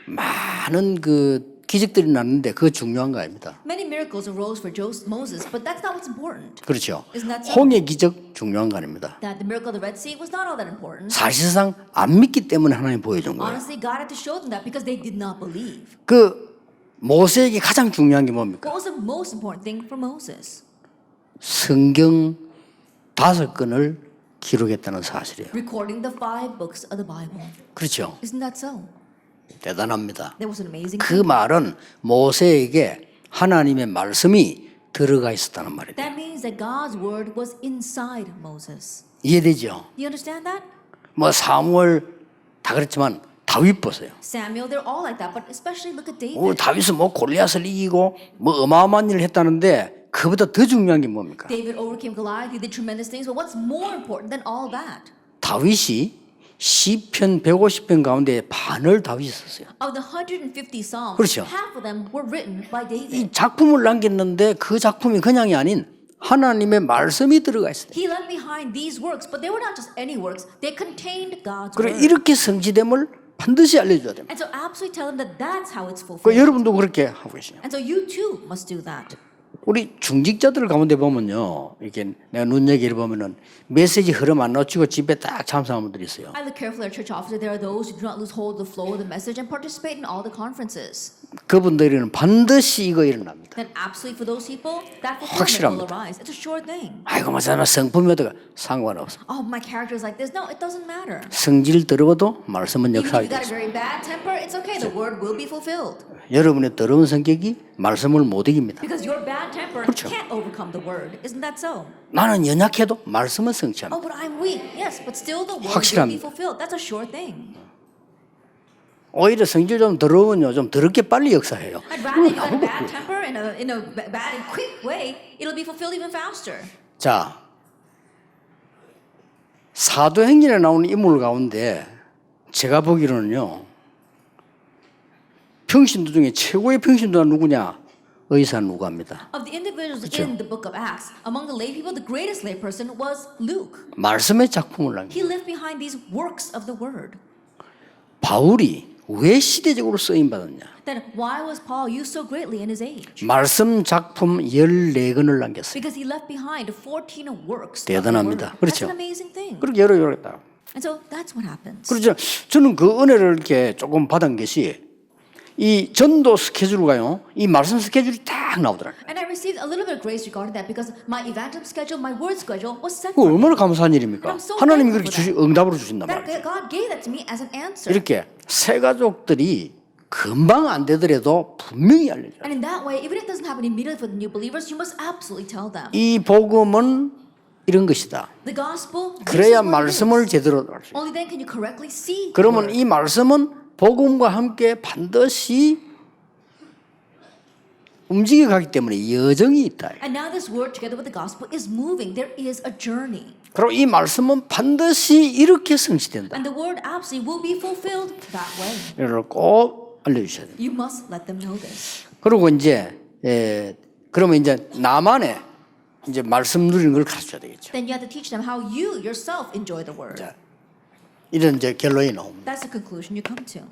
많은 그 기적들이 났는데 그거 중요한 거 아닙니다. Many miracles arose for Moses, but that's not what's important. 그렇죠. Isn't that so? 홍해 기적 중요한 거 아닙니다. That the miracle of the Red Sea was not all that important. 사실상 안 믿기 때문에 하나님 보여준 거예요. Honestly, God had to show them that because they did not believe. 그 모세에게 가장 중요한 게 뭡니까? What was the most important thing for Moses? 성경 5권을 기록했다는 사실이에요. Recording the 5 books of the Bible. 그렇죠. Isn't that so? 대단합니다. That was an amazing 그 말은 모세에게 하나님의 말씀이 들어가 있었다는 말이에요. That means that God's word was inside Moses. 이해되죠? Do you understand that? 뭐 사무엘 다 그랬지만 다윗 보세요. Samuel, they're all like that, but especially look at David. 다윗은 뭐 골리앗을 이기고 뭐 어마어마한 일을 했다는데 그보다 더 중요한 게 뭡니까? David overcame Goliath, he did tremendous things, but what's more important than all that? 다윗이 시편 150편 가운데 반을 다윗이 썼어요. Of the 150 Psalms, 그렇죠. half of them were written by David. 이 작품을 남겼는데 그 작품이 그냥이 아닌 하나님의 말씀이 들어가 있어요. He left behind these works, but they were not just any works. They contained God's 그리고 word. 이렇게 성취됨을 반드시 알려줘야 됩니다. And so absolutely tell them that that's how it's 그 fulfilled. 여러분도 그렇게 하고 계시죠. And so you too must do that. 우리 중직자들 가운데 보면요, 이렇게 내가 눈여겨를 보면은 메시지 흐름 안 놓치고 집에 딱 참석하는 분들이 있어요. I look carefully at church officers. There are those who do not lose hold of the flow of the message and participate in all the conferences. 그분들은 반드시 이거 일어납니다. Then absolutely for those people, that fulfillment will 확실합니다. arise. It's a sure thing. 아이고 맞아, 성품이 어떠가 상관없어. Oh, my character is like this. No, it doesn't matter. 성질 들어도 말씀은 Even if 역사하게 you got a 있어. very bad temper, it's okay. The word will be fulfilled. 여러분의 더러운 성격이 말씀을 못 이깁니다. Because your bad temper 그렇죠. can't overcome the word. Isn't that so? 나는 연약해도 말씀은 성취합니다. Oh, but I'm weak. Yes, but still the word will be 확실합니다. fulfilled. That's a sure thing. 오히려 성질 좀 더러우면요, 좀 더럽게 빨리 역사해요. I'd rather you got a bad temper in a bad and quick way. It'll be fulfilled even faster. 자, 사도행전에 나오는 인물 가운데 제가 보기로는요, 평신도 중에 최고의 평신도가 누구냐? 의사 누가입니다. Of the individuals in the book of Acts, among the lay people, the greatest lay person was Luke. 말씀의 작품을 남깁니다. He lived behind these works of the word. 바울이 왜 시대적으로 쓰임 받았냐? Then why was Paul used so greatly in his age? 말씀 작품 14권을 남겼어요. Because he left behind 14 works. 대단합니다. Of the word. That's 그렇죠. an amazing thing. 그렇게 여러 했다. And so that's what happens. 그렇죠. 저는 그 은혜를 이렇게 조금 받은 것이 이 전도 스케줄가요. 이 말씀 스케줄이 딱 나오더라고요. And I received a little bit of grace regarding that because my evangelism schedule, my word schedule was set 그 for me. 얼마나 감사한 일입니까? I'm so 하나님이 thankful 그렇게 for 응답으로 주신단 That 말이에요. God gave that to me as an answer. 이렇게 새 가족들이 금방 안 되더라도 분명히 알려줘요. And in that way, even if it doesn't happen immediately for the new believers, you must absolutely tell them. 이 복음은 이런 것이다. The gospel, this 그래야 is what it 말씀을 is. 제대로 알 수 있어요. Only then can you correctly see. the 그러면 word. 이 말씀은 복음과 함께 반드시 움직여 가기 때문에 여정이 있다. And now this word together with the gospel is moving. There is a journey. 그리고 이 말씀은 반드시 이렇게 성취된다. And the word absolutely will be fulfilled that way. 이걸 꼭 알려주셔야 돼요. You must let them know this. 그리고 이제 그러면 이제 나만의 이제 말씀 누리는 걸 가르쳐야 되겠죠. Then you have to teach them how you yourself enjoy the word. 자, 이런 이제 결론이 나옵니다. That's the conclusion you come to.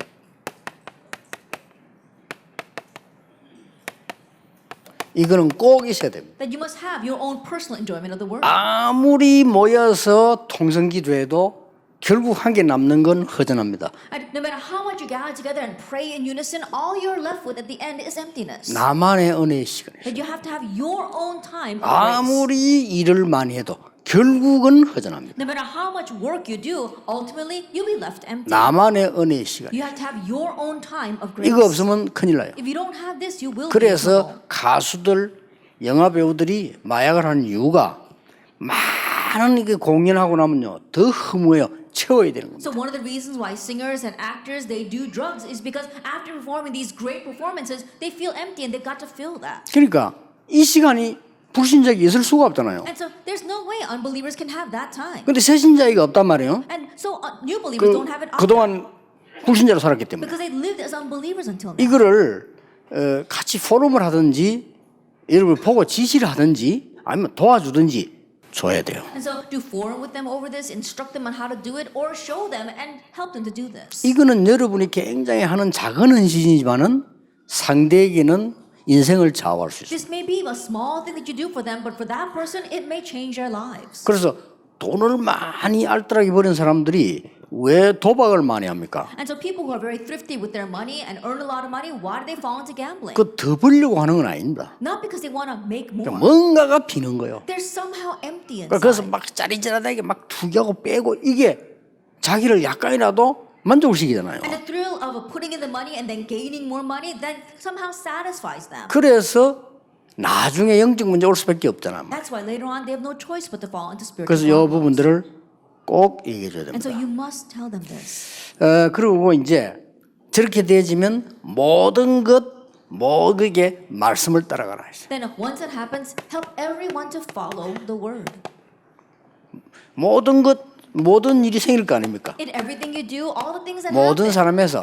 이거는 꼭 있어야 됩니다. That you must have your own personal enjoyment of the word. 아무리 모여서 통성기도해도 결국 한 개 남는 건 허전합니다. And no matter how much you gather together and pray in unison, all you're left with at the end is emptiness. 나만의 은혜의 시간이에요. That you have to have your own time of grace. 아무리 일을 많이 해도 결국은 허전합니다. No matter how much work you do, ultimately you'll be left empty. 나만의 은혜의 시간. You have to have your own time of grace. 이거 없으면 큰일 나요. If you don't have this, you will be in trouble. 그래서 가수들, 영화 배우들이 마약을 하는 이유가 많은 이게 공연하고 나면요 더 허무해요. 채워야 되는 겁니다. So one of the reasons why singers and actors they do drugs is because after performing these great performances, they feel empty and they've got to fill that. 그러니까 이 시간이 불신자에게 있을 수가 없잖아요. And so there's no way unbelievers can have that time. 근데 새신자에게 없단 말이에요. And so new believers don't have it either 그동안 불신자로 살았기 때문에. because they lived as unbelievers until now. 이거를 같이 포럼을 하든지 여러분 보고 지시를 하든지 아니면 도와주든지 줘야 돼요. And so do forum with them over this, instruct them on how to do it, or show them and help them to do this. 이거는 여러분이 굉장히 하는 작은 헌신이지만은 상대에게는 인생을 좌우할 수 있어요. This may be a small thing that you do for them, but for that person, it may change their lives. 그래서 돈을 많이 알뜰하게 버린 사람들이 왜 도박을 많이 합니까? And so people who are very thrifty with their money and earn a lot of money, why do they fall into gambling? 그 더 벌려고 하는 건 아닙니다. Not because they want to make more. 뭔가가 비는 거예요. They're somehow empty 그래서 inside. 막 짜리짜리하게 막 투기하고 빼고 이게 자기를 약간이라도 만족을 시키잖아요. And the thrill of putting in the money and then gaining more money, that somehow satisfies them. 그래서 나중에 영적 문제 올 수밖에 없잖아요. That's why later on they have no choice but to fall into spiritual 그래서 이 problems. 부분들을 꼭 얘기해 줘야 And so 됩니다. you must tell them this. 그리고 이제 저렇게 되어지면 모든 그게 말씀을 따라가라 했어요. Then once that happens, help everyone to follow the word. 모든 일이 생길 거 아닙니까? In everything you do, all the things that 모든 happen, 사람에서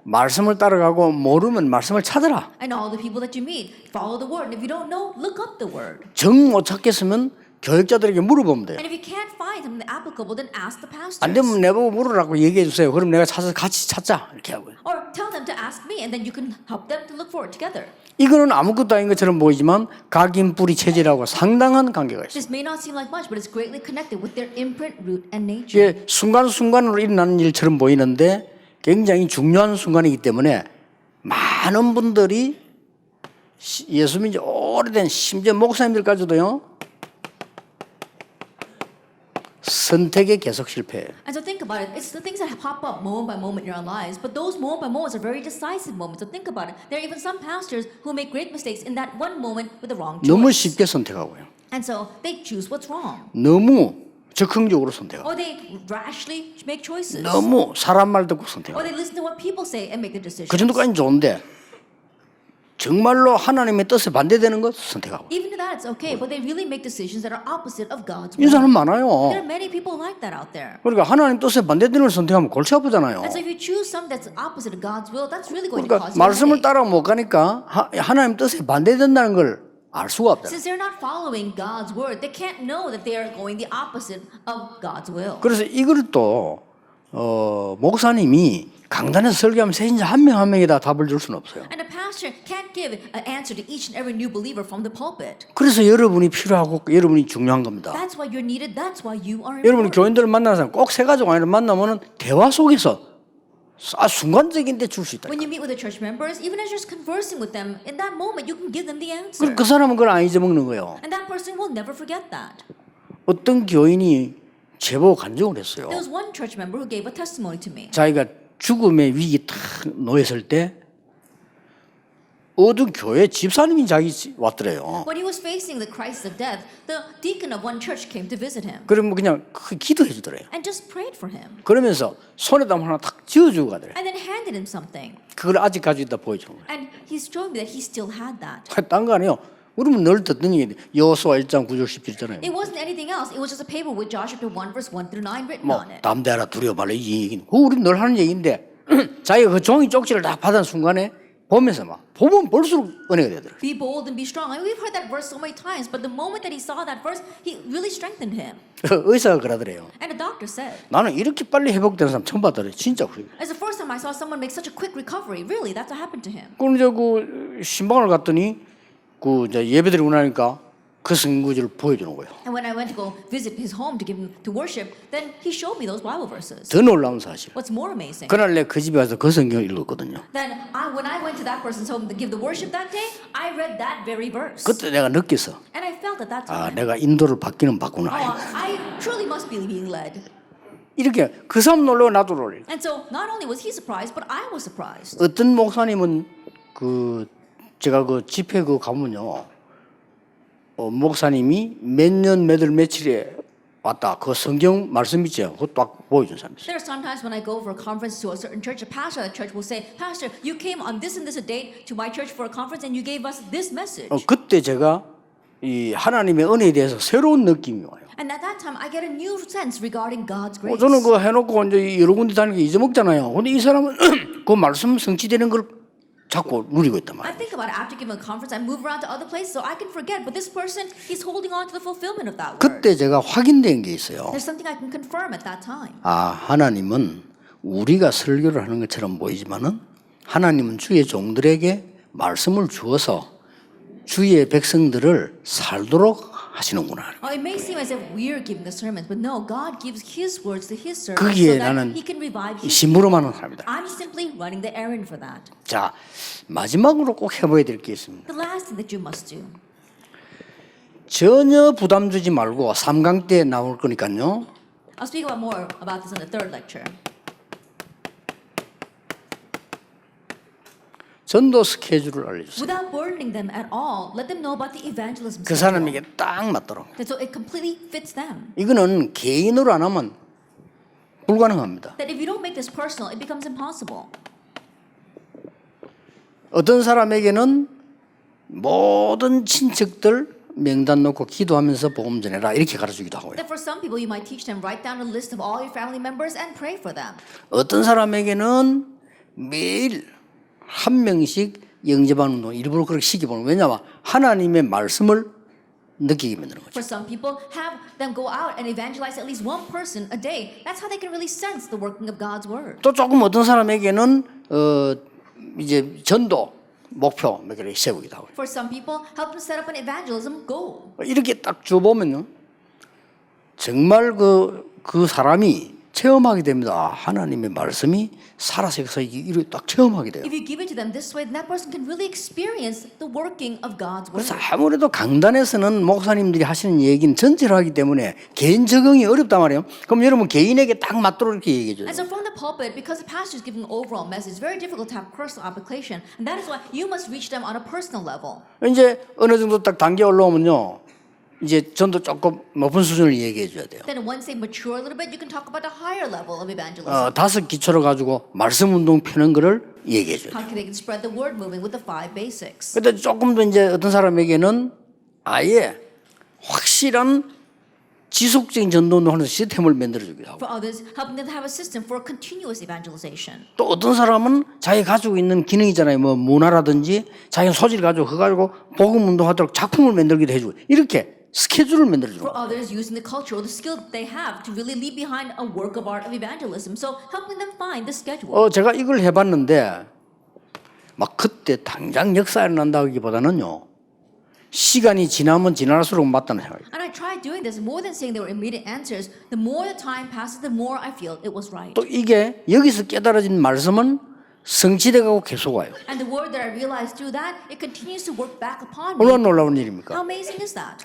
말씀을 따라가고 모르면 말씀을 찾으라. and all the people that you meet, follow the word. And if you don't know, look up the word. 정 못 찾겠으면 교육자들에게 물어보면 돼요. And if you can't find something applicable, then ask the pastors. 안 되면 내보고 물으라고 얘기해 주세요. 그럼 내가 찾아서 같이 찾자 이렇게 하고요. Or tell them to ask me, and then you can help them to look for it together. 이거는 아무것도 아닌 것처럼 보이지만 각인뿌리 체질하고 상당한 관계가 있어요. This may not seem like much, but it's greatly connected with their imprint, root, and nature. 이게 순간순간으로 일어나는 일처럼 보이는데 굉장히 중요한 순간이기 때문에 많은 분들이 예수 믿은 지 오래된 심지어 목사님들까지도요. 선택에 계속 실패해요. And so think about it. It's the things that pop up moment by moment in our lives, but those moment by moments are very decisive moments. So think about it. There are even some pastors who make great mistakes in that one moment with the wrong 너무 choice. 쉽게 선택하고요. And so they choose what's wrong. 너무 적극적으로 선택하고 Or they rashly make choices. 너무 사람 말 듣고 Or 선택하고 they listen to what people say and make the decisions. 그 정도까지는 좋은데 정말로 하나님의 뜻에 반대되는 것 선택하고 Even to that, it's okay, but they really make decisions that are opposite of God's 이 will. 사람 많아요. There are many people like that out there. 그러니까 하나님 뜻에 반대되는 걸 선택하면 골치 아프잖아요. And so if you choose something that's opposite of God's will, that's really going to 그러니까 cause you a 말씀을 headache. 따라 못 가니까 하나님 뜻에 반대된다는 걸 알 수가 없잖아요. Since they're not following God's word, they can't know that they are going the opposite of God's will. 그래서 이걸 또 목사님이 강단에서 설교하면 세신자 한 명 한 명에다 답을 줄 수는 없어요. And a pastor can't give an answer to each and every new believer from the pulpit. 그래서 여러분이 필요하고 여러분이 중요한 겁니다. That's why you're needed. That's why you are 여러분 important. 교인들을 만나는 사람 꼭 세 가지가 아니라 만나면은 대화 속에서 순간적인데 줄 수 있다. When you meet with the church members, even as you're conversing with them, in that moment you can give them the answer. 그럼 그 사람은 그걸 안 잊어먹는 거예요. And that person will never forget that. 어떤 교인이 제보 간증을 했어요. There was one church member who gave a testimony to me. 자기가 죽음의 위기 탁 놓였을 때 어떤 교회 집사님이 자기 왔더래요. When he was facing the crisis of death, the deacon of one church came to visit him 그러면 그냥 기도해 주더래요. and just prayed for him 그러면서 손에다 하나 탁 쥐어주고 가더래요. and then handed him something. 그걸 아직 가지고 있다 보여주는 거예요. And he's showing me that he still had that. 딴 거 아니에요. 우리는 늘 듣는 얘기 여호수아 1장 9절 10절잖아요. It wasn't anything else. It was just a paper with Joshua chapter 1 verse 1 through 9 written 뭐 on it. 담대하라 두려워 말라 이 얘기는 그거 우리 늘 하는 얘기인데 자기가 그 종이 쪽지를 딱 받은 순간에 보면서 막 보면 볼수록 은혜가 되더라고요. Be bold and be strong. And we've heard that verse so many times, but the moment that he saw that verse, he really strengthened him. 의사가 그러더래요. And the doctor said, 나는 이렇게 빨리 회복되는 사람 처음 봤더래. 진짜 그래요. it's the first time I saw someone make such a quick recovery. Really, that's what happened to him. 그럼 이제 그 신방을 갔더니 그 이제 예배드리고 나니까 그 성구절을 보여주는 거예요. And when I went to go visit his home to give him to worship, then he showed me those Bible verses. 더 놀라운 사실. What's more amazing? 그날 내 그 집에 와서 그 성경을 읽었거든요. Then when I went to that person's home to give the worship that day, I read that very verse. 그때 내가 느꼈어. And I felt at that 아, time, 내가 인도를 받기는 oh, 받구나. I truly must be being led. 이렇게 그 사람 놀라고 나도 놀래. And so not only was he surprised, but I was surprised. 어떤 목사님은 그 제가 그 집회 그 가면요. 목사님이 몇 년 몇 월 며칠에 왔다. 그 성경 말씀 있죠. 그거 딱 보여준 사람이 있어요. There are sometimes when I go for a conference to a certain church, a pastor at the church will say, Pastor, you came on this and this a date to my church for a conference and you gave us this message. 그때 제가 이 하나님의 은혜에 대해서 새로운 느낌이 와요. And at that time, I get a new sense regarding God's grace. 저는 그 해놓고 이제 여러 군데 다니는 게 잊어먹잖아요. 근데 이 사람은 그 말씀 성취되는 걸 자꾸 누리고 있단 I 말이에요. think about it after giving a conference, I move around to other places so I can forget. But this person, he's holding on to the fulfillment of that word. 그때 제가 확인된 게 있어요. There's something I can confirm at that time. 아, 하나님은 우리가 설교를 하는 것처럼 보이지만은 하나님은 주의 종들에게 말씀을 주어서 주의 백성들을 살도록 하시는구나. It may seem as if we're giving the sermons, but no, God gives His words to His servants 거기에 so that 나는 He can revive His. 심부름하는 사람이다. I'm simply running the errand for that. 자, 마지막으로 꼭 해봐야 될 게 있습니다. The last thing that you must do. 전혀 부담 주지 말고 3강 때 나올 거니까요. I'll speak about more about this in the third lecture. 전도 스케줄을 알려주세요. Without burdening them at all, let them know about the evangelism 그 schedule. 사람에게 딱 맞도록. And so it completely fits them. 이거는 개인으로 안 하면 불가능합니다. That if you don't make this personal, it becomes impossible. 어떤 사람에게는 모든 친척들 명단 놓고 기도하면서 복음 전해라 이렇게 가르치기도 하고요. That for some people, you might teach them, write down a list of all your family members and pray for them. 어떤 사람에게는 매일 한 명씩 영접하는 운동 일부러 그렇게 시켜보는 왜냐하면 하나님의 말씀을 느끼게 만드는 거죠. For some people, have them go out and evangelize at least one person a day. That's how they can really sense the working of God's word. 또 조금 어떤 사람에게는 이제 전도 목표 몇 개를 세우기도 하고요. For some people, help them set up an evangelism goal. 이렇게 딱 줘보면요 정말 그 사람이 체험하게 됩니다. 아, 하나님의 말씀이 살아서 이렇게 딱 체험하게 돼요. If you give it to them this way, then that person can really experience the working of God's word. 그래서 아무래도 강단에서는 목사님들이 하시는 얘기는 전체로 하기 때문에 개인 적응이 어렵단 말이에요. 그럼 여러분 개인에게 딱 맞도록 이렇게 얘기해 줘요. And so from the pulpit, because the pastor is giving an overall message, it's very difficult to have personal application. And that is why you must reach them on a personal level. 이제 어느 정도 딱 단계 올라오면요. 이제 전도 조금 높은 수준을 얘기해 줘야 돼요. Then once they mature a little bit, you can talk about a higher level of evangelism. 5 기초로 가지고 말씀 운동 펴는 거를 얘기해 줘야 돼요. How can they can spread the word moving with the 5 basics? 근데 조금 더 이제 어떤 사람에게는 아예 확실한 지속적인 전도 운동하는 시스템을 만들어 주기도 하고 For others, helping them to have a system for continuous evangelization. 또 어떤 사람은 자기 가지고 있는 기능이잖아요. 뭐 문화라든지 자기 소질을 가지고 그거 가지고 복음 운동하도록 작품을 만들기도 해주고 이렇게 스케줄을 만들어 주는 For 거예요. others, using the culture or the skill that they have to really leave behind a work of art of evangelism. So helping them find the schedule. 제가 이걸 해봤는데 막 그때 당장 역사에 난다기보다는요. 시간이 지나면 지날수록 맞다는 생각이에요. And I tried doing this more than saying there were immediate answers. The more the time passes, the more I feel it was right. 또 이게 여기서 깨달아진 말씀은 성취돼가고 계속 와요. And the word that I realized through that, it continues to work back upon me. 얼마나 놀라운 일입니까? How amazing is that?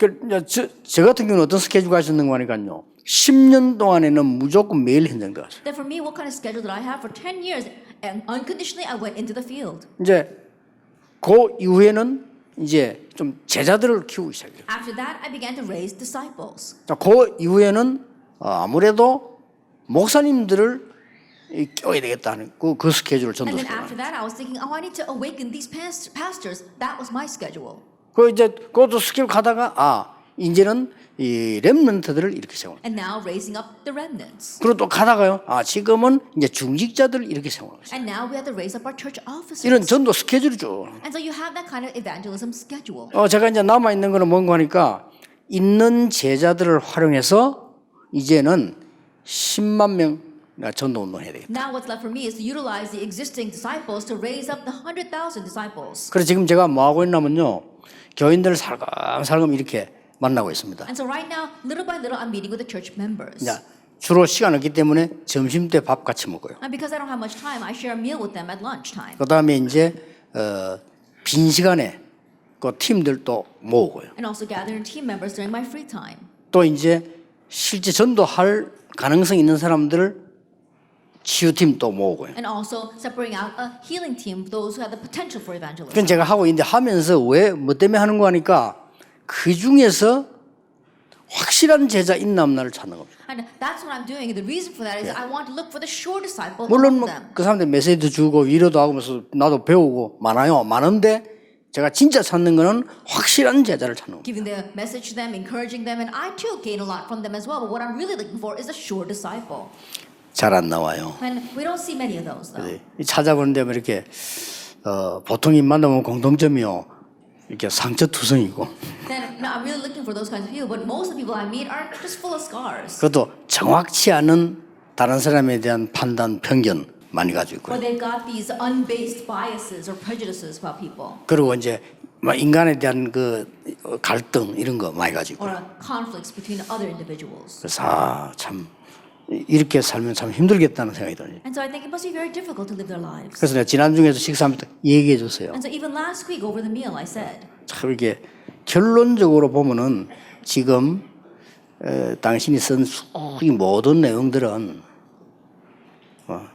저 같은 경우는 어떤 스케줄 가셨는가 하니까요. 10년 동안에는 무조건 매일 현장 들어갔어요. Then for me, what kind of schedule did I have? For 10 years, and unconditionally, I went into the field. 이제 그 이후에는 이제 좀 제자들을 키우기 시작해요. After that, I began to raise disciples. 자, 그 이후에는 아무래도 목사님들을 껴야 되겠다는 그 스케줄을 And then 전도했어요. after that, I was thinking, oh, I need to awaken these pastors. That was my schedule. 그 이제 그것도 스케줄 가다가 이제는 이 렘넌트들을 이렇게 세우는. And now raising up the remnants. 그리고 또 가다가요. 지금은 이제 중직자들을 이렇게 세우는 거죠. And now we have to raise up our church officers. 이런 전도 스케줄이죠. And so you have that kind of evangelism schedule. 제가 이제 남아 있는 거는 뭔가 하니까 있는 제자들을 활용해서 이제는 10만 명 전도 운동해야 되겠다. Now what's left for me is to utilize the existing disciples to raise up the 100,000 disciples. 그래서 지금 제가 뭐 하고 있냐면요. 교인들을 살금살금 이렇게 만나고 있습니다. And so right now, little by little, I'm meeting with the church members. 자, 주로 시간 없기 때문에 점심 때 밥 같이 먹어요. And because I don't have much time, I share a meal with them at lunchtime. 그다음에 이제 빈 시간에 그 팀들도 모으고요. And also gathering team members during my free time. 또 이제 실제 전도할 가능성 있는 사람들을 치유팀 또 모으고요. And also separating out a healing team, those who have the potential for evangelism. 그건 제가 하고 있는데 하면서 왜 뭐 때문에 하는 거 하니까 그 중에서 확실한 제자 있나 없나를 찾는 겁니다. And that's what I'm doing. And the reason for that is I want to look for the sure disciple 물론 among 뭐 them. 그 사람들 메시지도 주고 위로도 하면서 나도 배우고 많은데 제가 진짜 찾는 거는 확실한 제자를 찾는 겁니다. Giving the message to them, encouraging them, and I too gain a lot from them as well. But what I'm really looking for is a sure disciple. 잘 안 나와요. And we don't see many of those though. 찾아보는데 뭐 이렇게 보통 만나면 공통점이요. 이렇게 상처투성이고 Then no, I'm really looking for those kinds of people. But most of the people I meet are just full of scars. 그것도 정확치 않은 다른 사람에 대한 판단, 편견 많이 가지고 Or 있고요. they've got these unbased biases or prejudices about people. 그리고 이제 인간에 대한 그 갈등 이런 거 많이 가지고 Or conflicts between other individuals. 그래서 참 이렇게 살면 참 힘들겠다는 생각이 들어요. And so I think it must be very difficult to live their lives. 그래서 내가 지난주에서 식사하면서 얘기해 줬어요. And so even last week over the meal I said, 참 이게 결론적으로 보면은 지금 당신이 쓴 이 모든 내용들은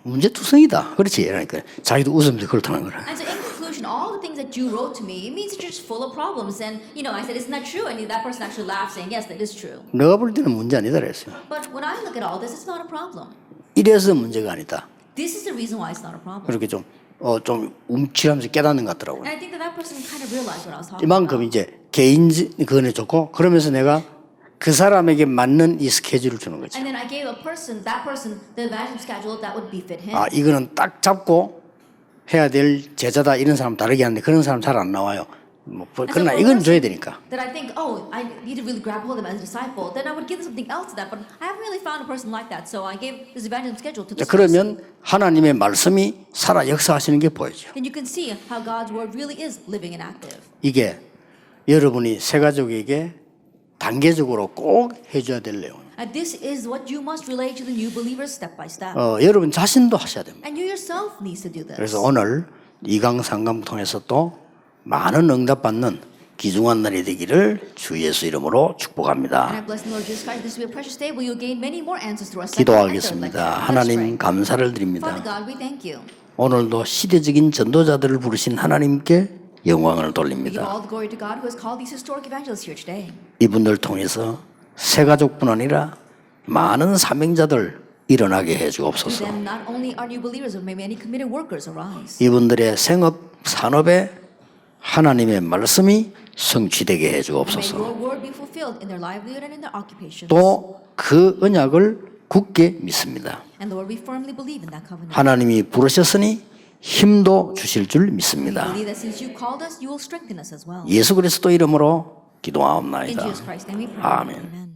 문제투성이다. 그렇지. 그러니까 자기도 웃으면서 그렇다는 거라. and so in conclusion, all the things that you wrote to me, it means that you're just full of problems. And I said, isn't that true? And that person actually laughed, saying, yes, that is true. 내가 볼 때는 문제 아니다 그랬어요. But when I look at all this, it's not a problem. 이래서 문제가 아니다. This is the reason why it's not a problem. 그렇게 좀 움찔하면서 깨닫는 것 같더라고요. And I think that person kind of realized what I was talking 이만큼 about. 이제 개인 그거는 좋고 그러면서 내가 그 사람에게 맞는 이 스케줄을 주는 거지. And then I gave that person, the evangelism schedule that would befit him. 이거는 딱 잡고 해야 될 제자다 이런 사람 다르게 하는데 그런 사람 잘 안 나와요. 그러나 이건 줘야 되니까. That I think, oh, I need to really grab hold of him as a disciple. Then I would give something else to that. But I haven't really found a person like that. So I gave this evangelism schedule to 자, this person. 그러면 하나님의 말씀이 살아 역사하시는 게 보여요. Then you can see how God's word really is living and active. 이게 여러분이 새 가족에게 단계적으로 꼭 해줘야 될 내용. And this is what you must relay to the new believers step by step. 여러분 자신도 하셔야 됩니다. And you yourself needs to do this. 그래서 오늘 2강 3강 통해서 또 많은 응답받는 귀중한 날이 되기를 주 예수 이름으로 And 축복합니다. I bless the Lord Jesus Christ. This will be a precious day where you'll gain many more answers through our second and third 기도하겠습니다. lecture. Let's 하나님 pray. 감사를 Father 드립니다. God, we thank you. 오늘도 시대적인 전도자들을 부르신 하나님께 영광을 We give 돌립니다. all the glory to God who has called these historic evangelists here today. 이분들 통해서 새 가족뿐 아니라 많은 사명자들 일어나게 해 Through 주옵소서. them, not only are new believers, but may many committed workers arise. 이분들의 생업 산업에 하나님의 말씀이 성취되게 해 May 주옵소서. your word be fulfilled in their livelihood and in their occupations. 또 그 언약을 굳게 믿습니다. And Lord, we firmly believe in that covenant. 하나님이 부르셨으니 힘도 주실 줄 We 믿습니다. believe that since you called us, you will strengthen us as well. 예수 그리스도 이름으로 기도하옵나이다. In Jesus Christ, and we pray. 아멘. Amen.